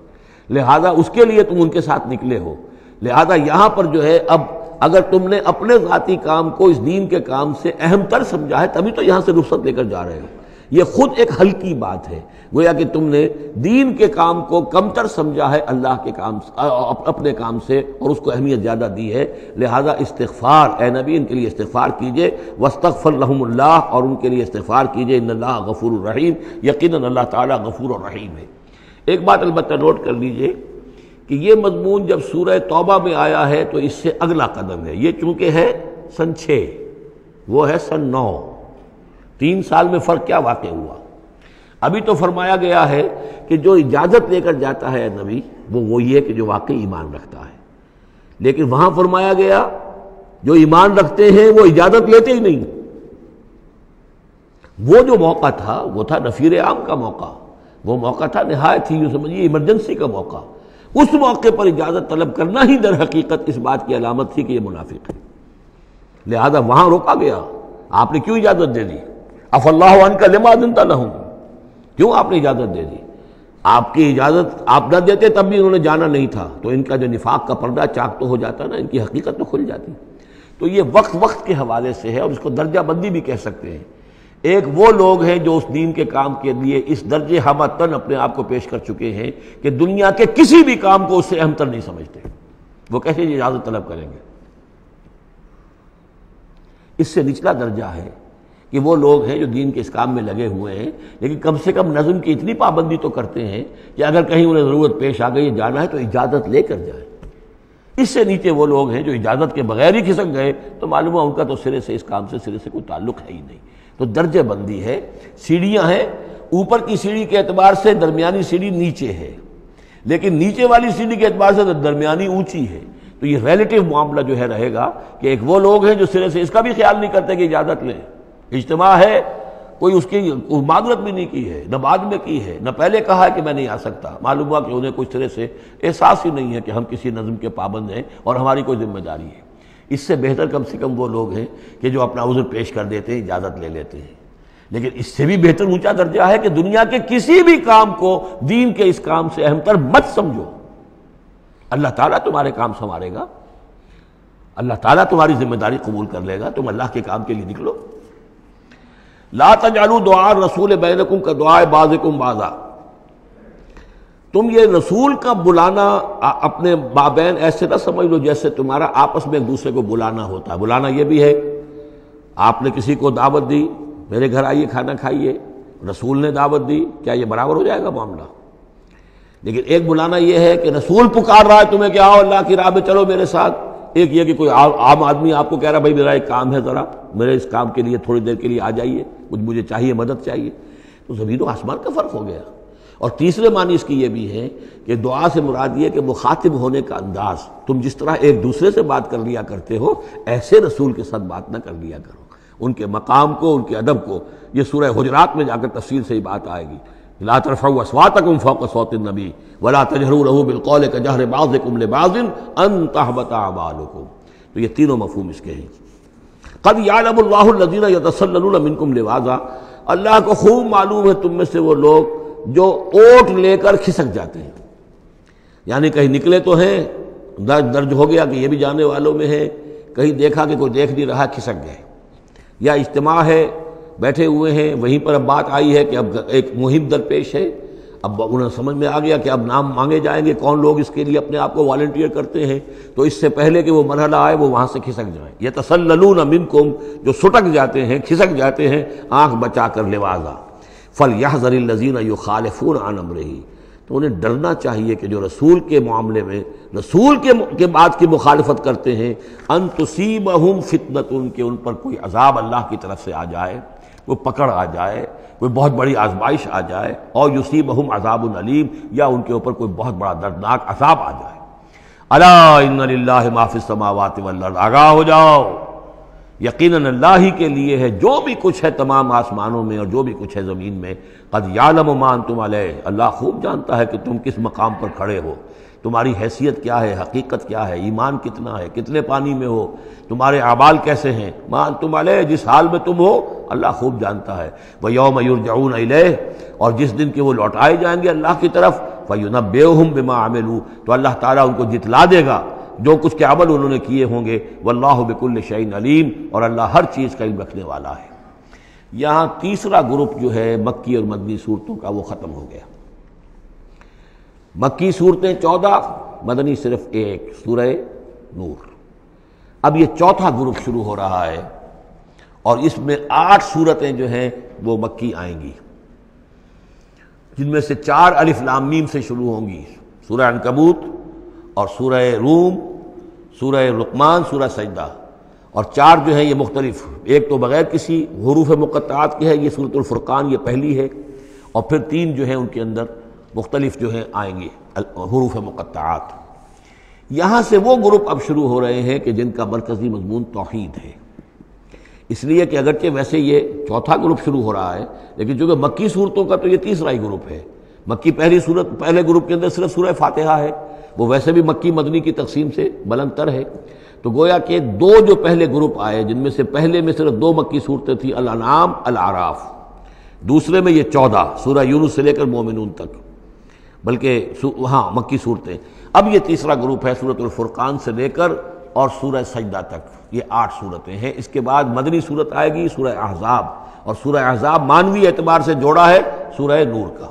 لہذا اس کے لیے تم ان کے ساتھ نکلے ہو. لہذا یہاں پر جو ہے اب اگر تم نے اپنے ذاتی کام کو اس دین کے کام سے اہم تر سمجھا ہے تبھی تو یہاں سے رخصت لے کر جا رہے ہو. یہ خود ایک ہلکی بات ہے، گویا کہ تم نے دین کے کام کو کمتر سمجھا ہے اللہ کے کام اپنے کام سے، اور اس کو اہمیت زیادہ دی ہے. لہذا استغفار، اے نبی ان کے لیے استغفار کیجئے. واستغفر لہم اللہ، اور ان کے لیے استغفار کیجئے. ان اللہ غفور الرحیم، یقیناً اللہ تعالیٰ غفور الرحیم ہے. ایک بات البتہ نوٹ کر لیجئے کہ یہ مضمون جب سورہ توبہ میں آیا ہے تو اس سے اگلا قدم ہے. یہ چونکہ ہے سن 6، وہ ہے سن 9، 3 سال میں فرق کیا واقع ہوا. ابھی تو فرمایا گیا ہے کہ جو اجازت لے کر جاتا ہے نبی وہ وہی ہے کہ جو واقعی ایمان رکھتا ہے، لیکن وہاں فرمایا گیا جو ایمان رکھتے ہیں وہ اجازت لیتے ہی نہیں. وہ جو موقع تھا وہ تھا نفیر عام کا موقع، وہ موقع تھا نہایت ہی یوں سمجھیے ایمرجنسی کا موقع. اس موقع پر اجازت طلب کرنا ہی در حقیقت اس بات کی علامت تھی کہ یہ منافق ہے. لہذا وہاں روکا گیا. آپ نے کیوں اجازت دے دی؟ عفا اللہ عنک لما اذنت لہم، کیوں آپ نے اجازت دے دی؟ آپ کی اجازت آپ نہ دیتے تب بھی انہوں نے جانا نہیں تھا، تو ان کا جو نفاق کا پردہ چاک تو ہو جاتا نا، ان کی حقیقت تو کھل جاتی. تو یہ وقت کے حوالے سے ہے، اور اس کو درجہ بندی بھی کہہ سکتے ہیں. ایک وہ لوگ ہیں جو اس دین کے کام کے لیے اس درجے ہمتن اپنے آپ کو پیش کر چکے ہیں کہ دنیا کے کسی بھی کام کو اس سے اہم تر نہیں سمجھتے. وہ کیسے اجازت طلب کریں گے؟ اس سے نچلا درجہ ہے کہ وہ لوگ ہیں جو دین کے اس کام میں لگے ہوئے ہیں، لیکن کم سے کم نظم کی اتنی پابندی تو کرتے ہیں کہ اگر کہیں انہیں ضرورت پیش آ گئی جانا ہے تو اجازت لے کر جائیں. اس سے نیچے وہ لوگ ہیں جو اجازت کے بغیر ہی کھسک گئے تو معلوم ہے ان کا تو سرے سے اس کام سے سرے سے کوئی تعلق ہے ہی نہیں. تو درجہ بندی ہے، سیڑھیاں ہیں. اوپر کی سیڑھی کے اعتبار سے درمیانی سیڑھی نیچے ہے، لیکن نیچے والی سیڑھی کے اعتبار سے درمیانی اونچی ہے. تو یہ ریلیٹیو معاملہ جو ہے رہے گا کہ ایک وہ لوگ ہیں جو سرے سے اس کا بھی خیال نہیں کرتے کہ اجازت لیں. اجتماع ہے، کوئی اس کی معذرت بھی نہیں کی ہے، نہ بعد میں کی ہے، نہ پہلے کہا ہے کہ میں نہیں آ سکتا. معلوم ہوا کہ انہیں کچھ طرح سے احساس ہی نہیں ہے کہ ہم کسی نظم کے پابند ہیں اور ہماری کوئی ذمہ داری ہے. اس سے بہتر کم سے کم وہ لوگ ہیں کہ جو اپنا عذر پیش کر دیتے ہیں، اجازت لے لیتے ہیں. لیکن اس سے بھی بہتر اونچا درجہ ہے کہ دنیا کے کسی بھی کام کو دین کے اس کام سے اہم تر مت سمجھو. اللہ تعالیٰ تمہارے کام سنوارے گا، اللہ تعالیٰ تمہاری ذمہ داری قبول کر لے گا. تم اللہ کے کام کے لیے نکلو. لا تجعلوا دعاء الرسول بینکم کدعاء بعضکم بعضا. تم یہ رسول کا بلانا اپنے مابین ایسے نہ سمجھ لو جیسے تمہارا آپس میں ایک دوسرے کو بلانا ہوتا ہے. بلانا یہ بھی ہے، آپ نے کسی کو دعوت دی، میرے گھر آئیے کھانا کھائیے، رسول نے دعوت دی، کیا یہ برابر ہو جائے گا معاملہ؟ لیکن ایک بلانا یہ ہے کہ رسول پکار رہا ہے تمہیں کہ آؤ اللہ کی راہ میں چلو میرے ساتھ. ایک یہ کہ کوئی عام آدمی آپ کو کہہ رہا بھائی میرا ایک کام ہے، ذرا میرے اس کام کے لیے تھوڑی دیر کے لیے آ جائیے، کچھ مجھے چاہیے، مدد چاہیے. تو زمین و آسمان کا فرق ہو گیا. اور تیسرے معنی اس کی یہ بھی ہے کہ دعا سے مراد یہ کہ مخاطب ہونے کا انداز، تم جس طرح ایک دوسرے سے بات کر لیا کرتے ہو ایسے رسول کے ساتھ بات نہ کر لیا کرو، ان کے مقام کو، ان کے ادب کو۔ یہ سورہ حجرات میں جا کر تفصیل سے یہ بات آئے گی، لا ترفعوا اصواتکم فوق صوت النبی ولا تجہروا له بالقول کجہر بعضکم لبعض ان تحبط اعمالکم۔ تو یہ تینوں مفہوم اس کے ہیں۔ قد یعلم اللہ الذین یتسللون منکم لواذا، اللہ کو خوب معلوم ہے تم میں سے وہ لوگ جو اوٹ لے کر کھسک جاتے ہیں، یعنی کہیں نکلے تو ہیں، درج ہو گیا کہ یہ بھی جانے والوں میں ہے، کہیں دیکھا کہ کوئی دیکھ نہیں رہا کھسک گئے، یا اجتماع ہے بیٹھے ہوئے ہیں وہیں پر اب بات آئی ہے کہ اب ایک مہم درپیش ہے، اب انہیں سمجھ میں آ گیا کہ اب نام مانگے جائیں گے، کون لوگ اس کے لیے اپنے آپ کو والنٹیئر کرتے ہیں، تو اس سے پہلے کہ وہ مرحلہ آئے وہ وہاں سے کھسک جائیں۔ یتسللون منکم، جو سٹک جاتے ہیں، کھسک جاتے ہیں آنکھ بچا کر لواذا۔ فَلْيَحْذَرِ الَّذِينَ يُخَالِفُونَ عَنْ أَمْرِهِ، تو انہیں ڈرنا چاہیے کہ جو رسول کے معاملے میں، رسول کے بات کی مخالفت کرتے ہیں، ان تصیبہم فتنۃ، کہ ان پر کوئی عذاب اللہ کی طرف سے آ جائے، کوئی پکڑ آ جائے، کوئی بہت بڑی آزمائش آ جائے، اور یصیبہم عذاب علیم، یا ان کے اوپر کوئی بہت بڑا دردناک عذاب آ جائے۔ الا ان للہ ما فی السماوات والارض، آگاہ ہو جاؤ، یقیناً اللہ ہی کے لیے ہے جو بھی کچھ ہے تمام آسمانوں میں اور جو بھی کچھ ہے زمین میں۔ قد یعلم ما انتم علیہ، اللہ خوب جانتا ہے کہ تم کس مقام پر کھڑے ہو، تمہاری حیثیت کیا ہے، حقیقت کیا ہے، ایمان کتنا ہے، کتنے پانی میں ہو، تمہارے اعمال کیسے ہیں، ما انتم علیہ، جس حال میں تم ہو اللہ خوب جانتا ہے۔ وَيَوْمَ يُرْجَعُونَ إِلَيْهِ، اور جس دن کہ وہ لوٹائے جائیں گے اللہ کی طرف، فَيُنَبِّئُهُم بِمَا عَمِلُوا، تو اللہ تعالیٰ ان کو جتلا دے گا جو کچھ کے عمل انہوں نے کیے ہوں گے۔ واللہ بکل شیء علیم، اور اللہ ہر چیز کا علم رکھنے والا ہے۔ یہاں تیسرا گروپ جو ہے مکی اور مدنی صورتوں کا وہ ختم ہو گیا۔ مکی صورتیں 14، مدنی صرف 1، سورہ نور۔ اب یہ چوتھا گروپ شروع ہو رہا ہے، اور اس میں 8 صورتیں جو ہیں وہ مکی آئیں گی، جن میں سے 4 الف لام میم سے شروع ہوں گی، سورہ عنکبوت اور سورہ روم، سورہ لقمان، سورہ سجدہ، اور 4 جو ہیں یہ مختلف، ایک تو بغیر کسی حروف مقطعات کے ہے، یہ سورۃ الفرقان یہ پہلی ہے، اور پھر 3 جو ہیں ان کے اندر مختلف جو ہیں آئیں گے حروف مقطعات۔ یہاں سے وہ گروپ اب شروع ہو رہے ہیں کہ جن کا مرکزی مضمون توحید ہے، اس لیے کہ اگرچہ ویسے یہ چوتھا گروپ شروع ہو رہا ہے، لیکن چونکہ مکی صورتوں کا تو یہ تیسرا ہی گروپ ہے۔ مکی پہلی صورت، پہلے گروپ کے اندر صرف سورہ فاتحہ ہے، وہ ویسے بھی مکی مدنی کی تقسیم سے بلند تر ہے، تو گویا کہ 2 جو پہلے گروپ آئے، جن میں سے پہلے میں صرف 2 مکی صورتیں تھیں، الانعام، الاعراف، دوسرے میں یہ 14 سورہ یونس سے لے کر مومنون تک، بلکہ ہاں مکی صورتیں۔ اب یہ تیسرا گروپ ہے سورۃ الفرقان سے لے کر اور سورہ سجدہ تک، یہ 8 صورتیں ہیں۔ اس کے بعد مدنی صورت آئے گی سورہ احزاب، اور سورہ احزاب مانوی اعتبار سے جوڑا ہے سورہ نور کا۔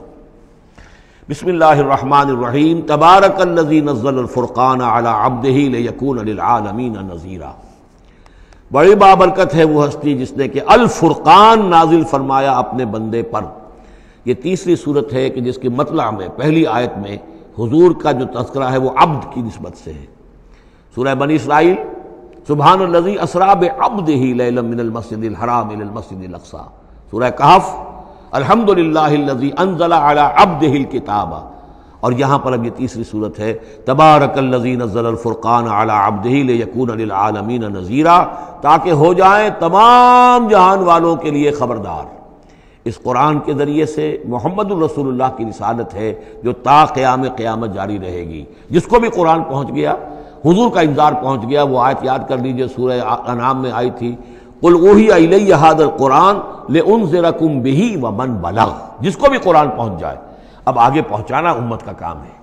بسم اللہ الرحمن الرحیم، تبارک الذی نزل الفرقان علی عبدہ لیکون للعالمین نذیرا، بڑی بابرکت ہے وہ ہستی جس نے کہ الفرقان نازل فرمایا اپنے بندے پر۔ یہ تیسری صورت ہے کہ جس کے مطلع میں پہلی آیت میں حضور کا جو تذکرہ ہے وہ عبد کی نسبت سے ہے۔ سورہ بنی اسرائیل، سبحان الذی اسریٰ بعبدہ لیلا من المسجد الحرام الی المسجد الاقصی۔ سورہ کہف، الحمدللہ الذی انزل علی عبدہ الکتاب، اور یہاں پر اب یہ تیسری صورت ہے، تبارک الذی نزل الفرقان علی عبدہ لیکون للعالمین نذیرا، تاکہ ہو جائیں تمام جہان والوں کے لیے خبردار۔ اس قرآن کے ذریعے سے محمد الرسول اللہ کی رسالت ہے جو تا قیام قیامت جاری رہے گی۔ جس کو بھی قرآن پہنچ گیا، حضور کا انذار پہنچ گیا، وہ آیت یاد کر لیجئے سورہ انعام میں آئی تھی، قل اوحی الی ھذا القرآن لانذرکم بہ ومن بلغ، جس کو بھی قرآن پہنچ جائے، اب آگے پہنچانا امت کا کام ہے۔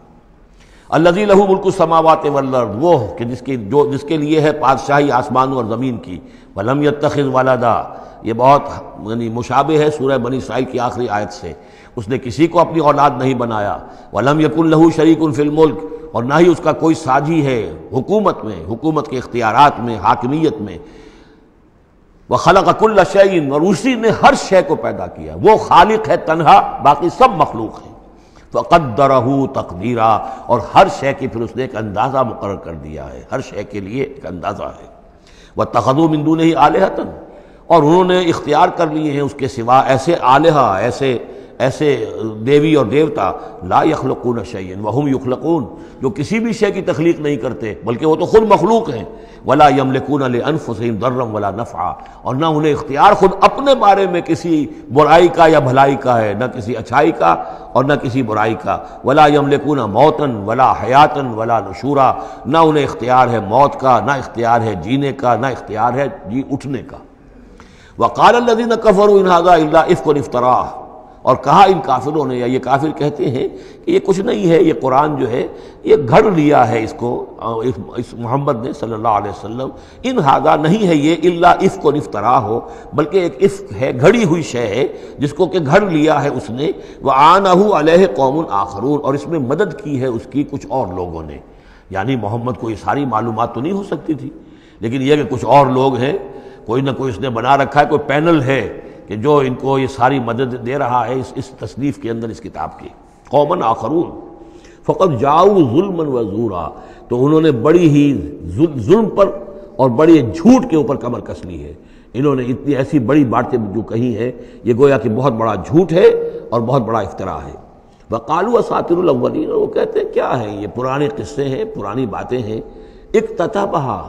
الذی لہ ملک السماوات والارض، وہ کہ جس کے لیے ہے بادشاہی آسمانوں اور زمین کی، ولم یتخذ ولدا، یہ بہت یعنی مشابہ ہے سورہ بنی اسرائیل کی آخری آیت سے، اس نے کسی کو اپنی اولاد نہیں بنایا، ولم یکن لہ شریک فی الملک، اور نہ ہی اس کا کوئی ساجی ہے حکومت میں، حکومت کے اختیارات میں، حاکمیت میں، وخلق کل شیء، اور اسی نے ہر شے کو پیدا کیا، وہ خالق ہے تنہا، باقی سب مخلوق ہیں، فقدرہ تقدیرا، اور ہر شے کی پھر اس نے ایک اندازہ مقرر کر دیا ہے، ہر شے کے لیے ایک اندازہ ہے۔ واتخذوا من دونہ آلہۃ، اور انہوں نے اختیار کر لیے ہیں اس کے سوا ایسے آلہہ، ایسے ایسے دیوی اور دیوتا لا یخلقون شیئا وہم یخلقون، جو کسی بھی شے کی تخلیق نہیں کرتے بلکہ وہ تو خود مخلوق ہیں، ولا یملکون لانفسہم ضرا ولا نفعا، اور نہ انہیں اختیار خود اپنے بارے میں کسی برائی کا یا بھلائی کا ہے، نہ کسی اچھائی کا اور نہ کسی برائی کا، ولا یملکون موتا ولا حیاتا ولا نشورا، نہ انہیں اختیار ہے موت کا، نہ اختیار ہے جینے کا، نہ اختیار ہے جی اٹھنے کا۔ وقال الذین کفروا ان ھذا الا افک افتراہ، اور کہا ان کافروں نے، یا یہ کافر کہتے ہیں کہ یہ کچھ نہیں ہے، یہ قرآن جو ہے یہ گھڑ لیا ہے اس کو اس محمد نے صلی اللہ علیہ وسلم، ان ھذا نہیں ہے یہ الا افک افتراہ ہو، بلکہ ایک افک ہے، گھڑی ہوئی شے ہے جس کو کہ گھڑ لیا ہے اس نے، وعانہ علیہ قوم آخرون، اور اس میں مدد کی ہے اس کی کچھ اور لوگوں نے۔ یعنی محمد کو یہ ساری معلومات تو نہیں ہو سکتی تھی، لیکن یہ کہ کچھ اور لوگ ہیں، کوئی نہ کوئی اس نے بنا رکھا ہے، کوئی پینل ہے کہ جو ان کو یہ ساری مدد دے رہا ہے اس تصنیف کے اندر اس کتاب کی۔ قومن آخرون فقط جاؤ ظلما و زورا، تو انہوں نے بڑی ہی ظلم پر اور بڑے جھوٹ کے اوپر کمر کس لی ہے، انہوں نے اتنی ایسی بڑی باتیں جو کہی ہیں، یہ گویا کہ بہت بڑا جھوٹ ہے اور بہت بڑا افتراء ہے۔ وقالوا اساطیر الاولین، وہ کہتے ہیں کیا ہیں یہ پرانے قصے ہیں، پرانی باتیں ہیں، اکتتبھا،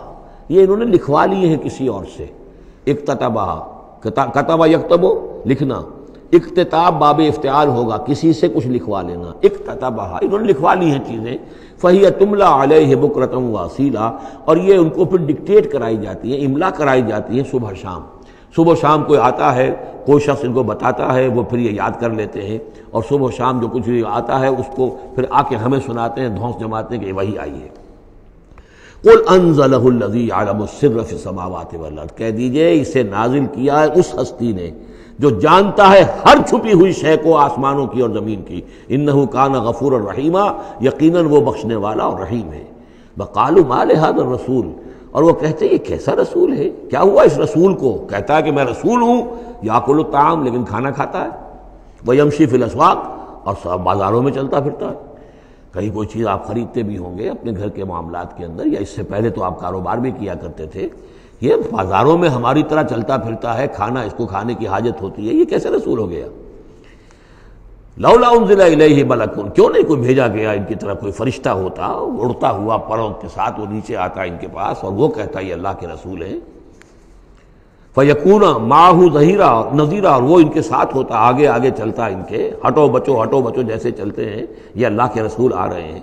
یہ انہوں نے لکھوا لیے ہیں کسی اور سے۔ اکتتبھا، کتب یکتب لکھنا، اکتتاب باب افتعال ہوگا، کسی سے کچھ لکھوا لینا، اکتتبھا، انہوں نے لکھوا لی ہیں چیزیں، فہی تملی علیہ بکرۃ واصیلا، اور یہ ان کو پھر ڈکٹیٹ کرائی جاتی ہیں، املا کرائی جاتی ہیں صبح شام۔ صبح شام کوئی آتا ہے، کوئی شخص ان کو بتاتا ہے، وہ پھر یہ یاد کر لیتے ہیں، اور صبح شام جو کچھ بھی آتا ہے اس کو پھر آ کے ہمیں سناتے ہیں، دھونس جماتے ہیں کہ وہی آئی ہے۔ قل انزلہ الذی یعلم السر فی السماوات والارض، کہہ دیجئے اسے نازل کیا ہے اس ہستی نے جو جانتا ہے ہر چھپی ہوئی شے کو آسمانوں کی اور زمین کی، انہ کان غفورا رحیما، یقیناً وہ بخشنے والا اور رحیم ہے۔ وقالوا ما لہذا الرسول، اور وہ کہتے ہیں یہ کیسا رسول ہے، کیا ہوا اس رسول کو، کہتا ہے کہ میں رسول ہوں، یاکل الطعام، لیکن کھانا کھاتا ہے، ویمشی فی الاسواق، اور بازاروں میں چلتا پھرتا ہے۔ کہیں کوئی چیز آپ خریدتے بھی ہوں گے اپنے گھر کے معاملات کے اندر، یا اس سے پہلے تو آپ کاروبار بھی کیا کرتے تھے، یہ بازاروں میں ہماری طرح چلتا پھرتا ہے، کھانا اس کو کھانے کی حاجت ہوتی ہے، یہ کیسے رسول ہو گیا؟ لولا انزل الیہ ملک، کیوں نہیں کوئی بھیجا گیا ان کی طرف کوئی فرشتہ ہوتا، اڑتا ہوا پروں کے ساتھ وہ نیچے آتا ان کے پاس اور وہ کہتا یہ اللہ کے رسول ہیں۔ فیکون معہ ظہیرا نذیرا، اور وہ ان کے ساتھ ہوتا، آگے آگے چلتا ان کے، ہٹو بچو جیسے چلتے ہیں یہ اللہ کے رسول آ رہے ہیں،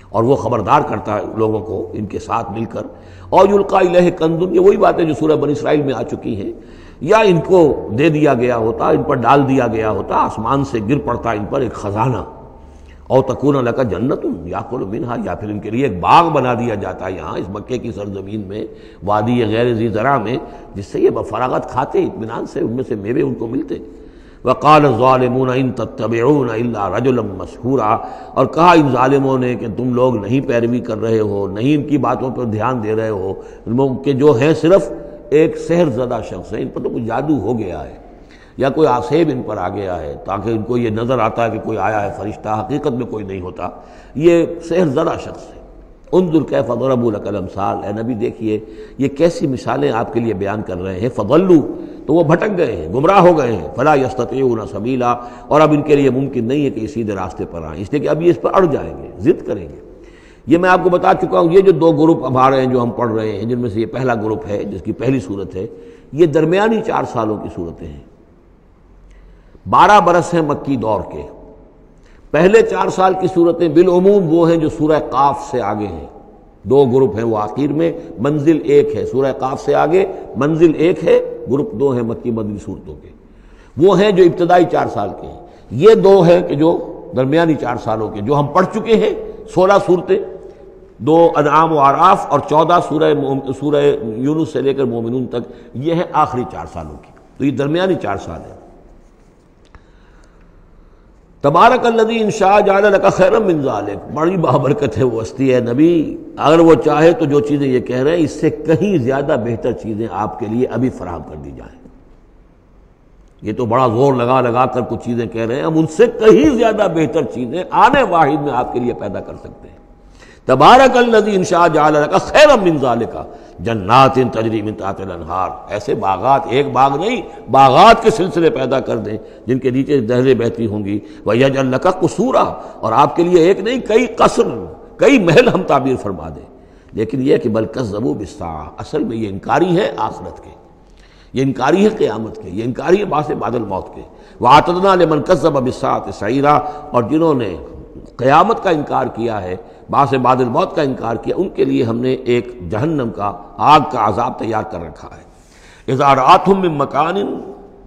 اور وہ خبردار کرتا ہے لوگوں کو ان کے ساتھ مل کر۔ اور یلقی الیہ کنز، یہ وہی باتیں جو سورہ بنی اسرائیل میں آ چکی ہیں، یا ان کو دے دیا گیا ہوتا، ان پر ڈال دیا گیا ہوتا، آسمان سے گر پڑتا ان پر ایک خزانہ، او تکون لک جنت یاکل منہا، یا پھر ان کے لیے ایک باغ بنا دیا جاتا یہاں اس مکے کی سرزمین میں، وادی غیر ذی زرع میں، جس سے یہ بفراغت کھاتے اطمینان سے، ان میں سے میوے ان کو ملتے۔ وقال الظالمون ان تتبعون الا رجلا مسحورا، اور کہا ان ظالموں نے کہ تم لوگ نہیں پیروی کر رہے ہو، نہیں ان کی باتوں پر دھیان دے رہے ہو، کہ جو ہیں صرف ایک سحر زدہ شخص ہے، ان پر تو کچھ جادو ہو گیا ہے، یا کوئی آسیب ان پر آ گیا ہے، تاکہ ان کو یہ نظر آتا ہے کہ کوئی آیا ہے فرشتہ، حقیقت میں کوئی نہیں ہوتا، یہ سحر زدہ شخص ہے۔ انظر کیف ضربوا لک الامثال، اے نبی دیکھیے یہ کیسی مثالیں آپ کے لیے بیان کر رہے ہیں، فضلوا، تو وہ بھٹک گئے ہیں، گمراہ ہو گئے ہیں، فلا یستطیعون سبیلا، اور اب ان کے لیے ممکن نہیں ہے کہ یہ سیدھے راستے پر آئیں، اس لیے کہ اب یہ اس پر اڑ جائیں گے، ضد کریں گے۔ یہ میں آپ کو بتا چکا ہوں، یہ جو دو گروپ اب آ رہے ہیں جو ہم پڑھ رہے ہیں، جن میں سے یہ پہلا گروپ ہے جس کی پہلی صورت ہے، یہ درمیانی 4 سالوں کی صورتیں ہیں، 12 برس ہیں مکی دور کے۔ پہلے 4 سال کی صورتیں بالعموم وہ ہیں جو سورہ قاف سے آگے ہیں، 2 گروپ ہیں وہ آخر میں، منزل 1 ہے، سورہ قاف سے آگے منزل 1 ہے، گروپ 2 ہیں مکی مدنی صورتوں کے، وہ ہیں جو ابتدائی 4 سال کے ہیں۔ یہ 2 ہیں کہ جو درمیانی 4 سالوں کے، جو ہم پڑھ چکے ہیں 16 صورتیں، 2 انعام و اعراف اور 14 سورہ یونس سے لے کر مومنون تک، یہ ہے آخری 4 سالوں کی، تو یہ درمیانی 4 سال ہے۔ تبارک الذی ان شاء جعل لک خیرا من ذلک، بڑی بابرکت ہے وہ ہستی ہے نبی، اگر وہ چاہے تو جو چیزیں یہ کہہ رہے ہیں اس سے کہیں زیادہ بہتر چیزیں آپ کے لیے ابھی فراہم کر دی جائیں۔ یہ تو بڑا زور لگا لگا کر کچھ چیزیں کہہ رہے ہیں، ہم ان سے کہیں زیادہ بہتر چیزیں آنے واحد میں آپ کے لیے پیدا کر سکتے ہیں۔ تبارک الذی ان شاء جعل لک خیرا من ذلک جنات تجری من تحتها الانہار، ایسے باغات، ایک باغ نہیں، باغات کے سلسلے پیدا کر دیں جن کے نیچے نہریں بہتی ہوں گی، ویجعل لک قصورا، اور آپ کے لیے ایک نہیں کئی قصر، کئی محل ہم تعبیر فرما دیں۔ لیکن یہ کہ بل کذبوا بالساعہ، اصل میں یہ انکاری ہے آخرت کے، یہ انکاری ہے قیامت کے، یہ انکاری ہے بعث بعد الموت کے۔ وَأَعْتَدْنَا لِمَنْ كَذَّبَ بِالسَّاعَةِ سَعِيرًا، اور جنہوں نے قیامت کا انکار کیا ہے، بعث بعد الموت کا انکار کیا، ان کے لیے ہم نے ایک جہنم کا، آگ کا عذاب تیار کر رکھا ہے۔ اذا رأتهم من مکان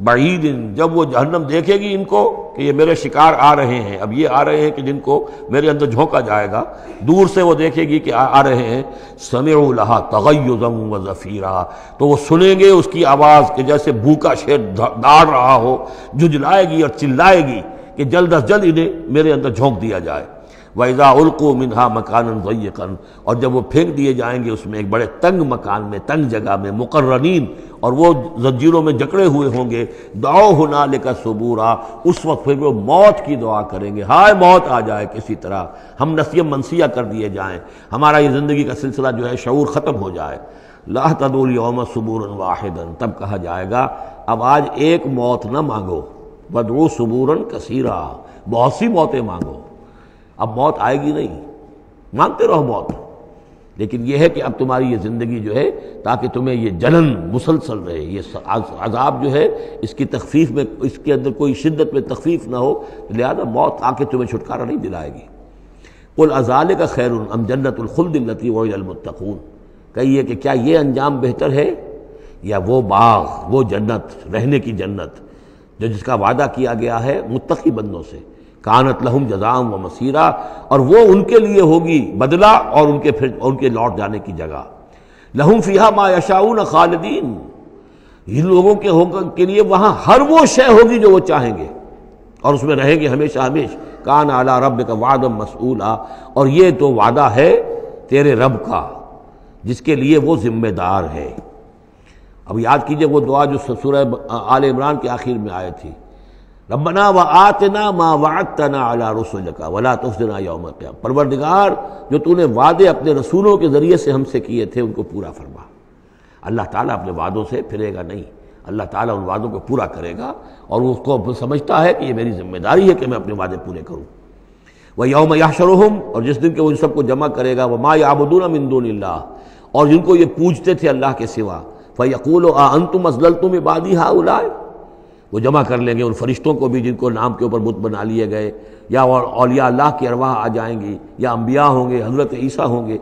بعید، جب وہ جہنم دیکھے گی ان کو کہ یہ میرے شکار آ رہے ہیں، اب یہ آ رہے ہیں کہ جن کو میرے اندر جھونکا جائے گا، دور سے وہ دیکھے گی کہ آ رہے ہیں، سمعوا لها تغیظا وزفیرا، تو وہ سنیں گے اس کی آواز کہ جیسے بھوکا شیر داڑ رہا ہو، جھجلائے گی اور چلائے گی کہ جلد از جلد انہیں میرے اندر جھونک دیا جائے۔ وَإِذَا أُلْقُوا مِنْهَا مَكَانًا ضَيِّقًا، اور جب وہ پھینک دیے جائیں گے اس میں ایک بڑے تنگ مکان میں، تنگ جگہ میں، مقرنین، اور وہ زنجیروں میں جکڑے ہوئے ہوں گے، دعوا هُنَالِكَ ثُبُورًا، اس وقت پھر وہ موت کی دعا کریں گے، ہائے موت آ جائے کسی طرح، ہم نسیہ منسیہ کر دیے جائیں، ہمارا یہ زندگی کا سلسلہ جو ہے شعور ختم ہو جائے۔ لَا تَدْعُوا الْيَوْمَ ثُبُورًا وَاحِدًا، تب کہا جائے گا اب آج ایک موت نہ مانگو، وَادْعُوا ثُبُورًا كَثِيرًا، بہت سی موتیں مانگو، اب موت آئے گی نہیں، مانگتے رہو موت، لیکن یہ ہے کہ اب تمہاری یہ زندگی جو ہے تاکہ تمہیں یہ جلن مسلسل رہے، یہ عذاب جو ہے اس کی تخفیف میں، اس کے اندر کوئی شدت میں تخفیف نہ ہو، لہذا موت آ کے تمہیں چھٹکارا نہیں دلائے گی۔ قل اذالک خیر ام جنت الخلد التی وعد المتقون، کہیے کہ کیا یہ انجام بہتر ہے یا وہ باغ، وہ جنت، رہنے کی جنت جو جس کا وعدہ کیا گیا ہے متقی بندوں سے، کانت لہم جزاء و مسیرا، اور وہ ان کے لیے ہوگی بدلہ اور ان کے لوٹ جانے کی جگہ۔ لہم فیہا ما یشاؤون خالدین، ان لوگوں کے لیے وہاں ہر وہ شے ہوگی جو وہ چاہیں گے اور اس میں رہیں گے ہمیشہ ہمیشہ۔ کان علی ربک وعدا مسئولا، اور یہ تو وعدہ ہے تیرے رب کا جس کے لیے وہ ذمہ دار ہے۔ اب یاد کیجئے وہ دعا جو سورہ آل عمران کے آخر میں آئی تھی، ربنا وآتنا ما وعدتنا علی رسلک ولا تخزنا یوم القیامہ، پروردگار جو تو نے وعدے اپنے رسولوں کے ذریعے سے ہم سے کیے تھے ان کو پورا فرما۔ اللہ تعالیٰ اپنے وعدوں سے پھرے گا نہیں، اللہ تعالیٰ ان وعدوں کو پورا کرے گا، اور وہ اس کو سمجھتا ہے کہ یہ میری ذمہ داری ہے کہ میں اپنے وعدے پورے کروں۔ وَيَوْمَ يَحْشُرُهُمْ، اور جس دن کہ وہ ان سب کو جمع کرے گا، وَمَا يَعْبُدُونَ مِن دُونِ اللَّهِ، اور جن کو یہ پوجتے تھے اللہ کے سوا، فَيَقُولُ أَأَنْتُمْ أَضْلَلْتُمْ عِبَادِي هَؤُلَاءِ، وہ جمع کر لیں گے ان فرشتوں کو بھی جن کو نام کے اوپر بت بنا لیے گئے، یا اولیاء اللہ کی ارواح آ جائیں گی، یا انبیاء ہوں گے، حضرت عیسیٰ ہوں گے،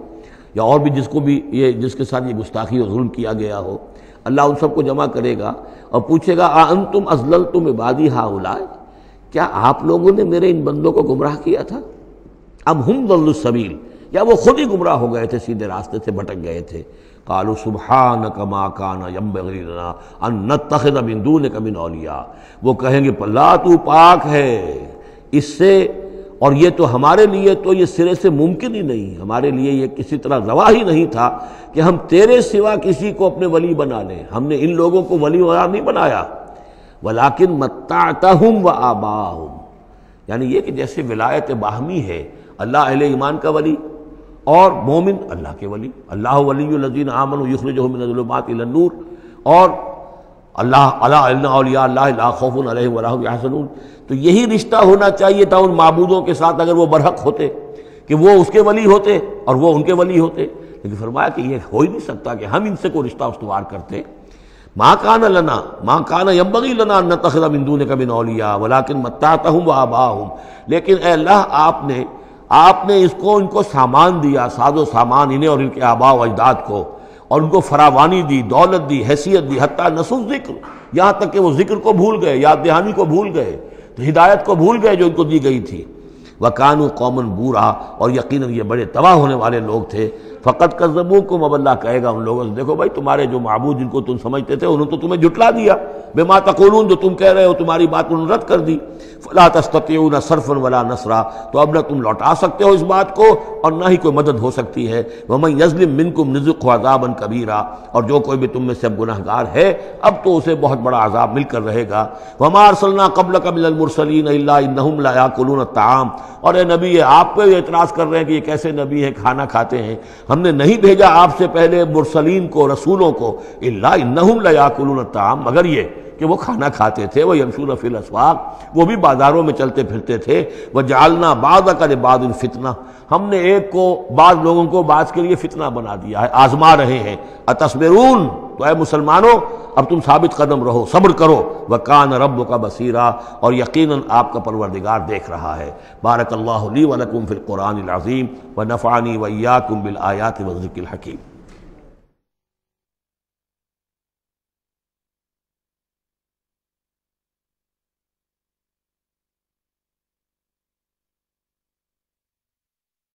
یا اور بھی جس کو بھی یہ جس کے ساتھ یہ گستاخی اور ظلم کیا گیا ہو، اللہ ان سب کو جمع کرے گا اور پوچھے گا أَأَنْتُمْ أَضْلَلْتُمْ عِبَادِي هَؤُلَاءِ، کیا آپ لوگوں نے میرے ان بندوں کو گمراہ کیا تھا؟ ام ہم ضلوا السبیل، یا وہ خود ہی گمراہ ہو گئے تھے، سیدھے راستے سے بھٹک گئے تھے۔ قالوا سبحانک ما کان ینبغی لنا ان نتخذ من دونک من اولیاء، وہ کہیں گے اللہ تو پاک ہے اس سے، اور یہ تو ہمارے لیے تو یہ سرے سے ممکن ہی نہیں، ہمارے لیے یہ کسی طرح روا ہی نہیں تھا کہ ہم تیرے سوا کسی کو اپنے ولی بنا لیں، ہم نے ان لوگوں کو ولی قرار نہیں بنایا۔ ولیکن متعتہم وآباءہم، یعنی یہ کہ جیسے ولایت باہمی ہے، اللہ اہل ایمان کا ولی اور مومن اللہ کے ولی، اللہ ولی الذین آمنوا یخرجہم من الظلمات الی النور، اور اللہ الا ان اولیاء اللہ لا خوف علیہم ولا هم یحزنون، تو یہی رشتہ ہونا چاہیے تھا ان معبودوں کے ساتھ اگر وہ برحق ہوتے، کہ وہ اس کے ولی ہوتے اور وہ ان کے ولی ہوتے، لیکن فرمایا کہ یہ ہو ہی نہیں سکتا کہ ہم ان سے کوئی رشتہ استوار کرتے۔ ما کان لنا ما کان ینبغی لنا ان نتخذ من دونک من اولیاء ولکن متعتہم وآباءہم، لیکن اے اللہ آپ نے ان کو سامان دیا، ساز و سامان انہیں اور ان کے آباء و اجداد کو، اور ان کو فراوانی دی، دولت دی، حیثیت دی، حتیٰ نسوا ذکر، یہاں تک کہ وہ ذکر کو بھول گئے، یاد دہانی کو بھول گئے، تو ہدایت کو بھول گئے جو ان کو دی گئی تھی۔ وَكَانُوا قَوْمًا بُورًا، اور یقیناً یہ بڑے تباہ ہونے والے لوگ تھے۔ فقط کذبوکم، اب اللہ کہے گا ان لوگوں سے دیکھو بھائی تمہارے جو معبود جن کو تم سمجھتے تھے انہوں نے تو تمہیں جھٹلا دیا، بما تقولون جو تم کہہ رہے ہو تمہاری بات انہوں نے رد کر دی، فلا تستطيعون صرفا ولا نصرا، تو اب نہ تم لوٹا سکتے ہو اس بات کو اور نہ ہی کوئی مدد ہو سکتی ہے، ومن یظلم منکم نذقه عذابا کبیرا، اور جو کوئی بھی تم میں سے اب گنہگار ہے اب تو اسے بہت بڑا عذاب مل کر رہے گا، وما ارسلنا قبلک من المرسلین الا انہم لا یاکلون الطعام، اور اے نبی یہ آپ پہ اعتراض کر رہے ہیں کہ یہ کیسے نبی ہے کھانا کھاتے ہیں، ہم نے نہیں بھیجا آپ سے پہلے مرسلین کو رسولوں کو الا انہم لا یاکلون الطعام، مگر یہ کہ وہ کھانا کھاتے تھے، وہ یمشون فی الاسواق، وہ بھی بازاروں میں چلتے پھرتے تھے، وجعلنا بعضک لبعض فتنہ، ہم نے ایک کو بعض لوگوں کو بعض کے لیے فتنہ بنا دیا ہے، آزما رہے ہیں، اتصبرون، تو اے مسلمانوں اب تم ثابت قدم رہو، صبر کرو، وکان ربک بصیرا، اور یقیناً آپ کا پروردگار دیکھ رہا ہے۔ بارک اللہ لی ولکم فی القرآن العظیم ونفعنی وإیاکم بالآیات والذکر الحکیم۔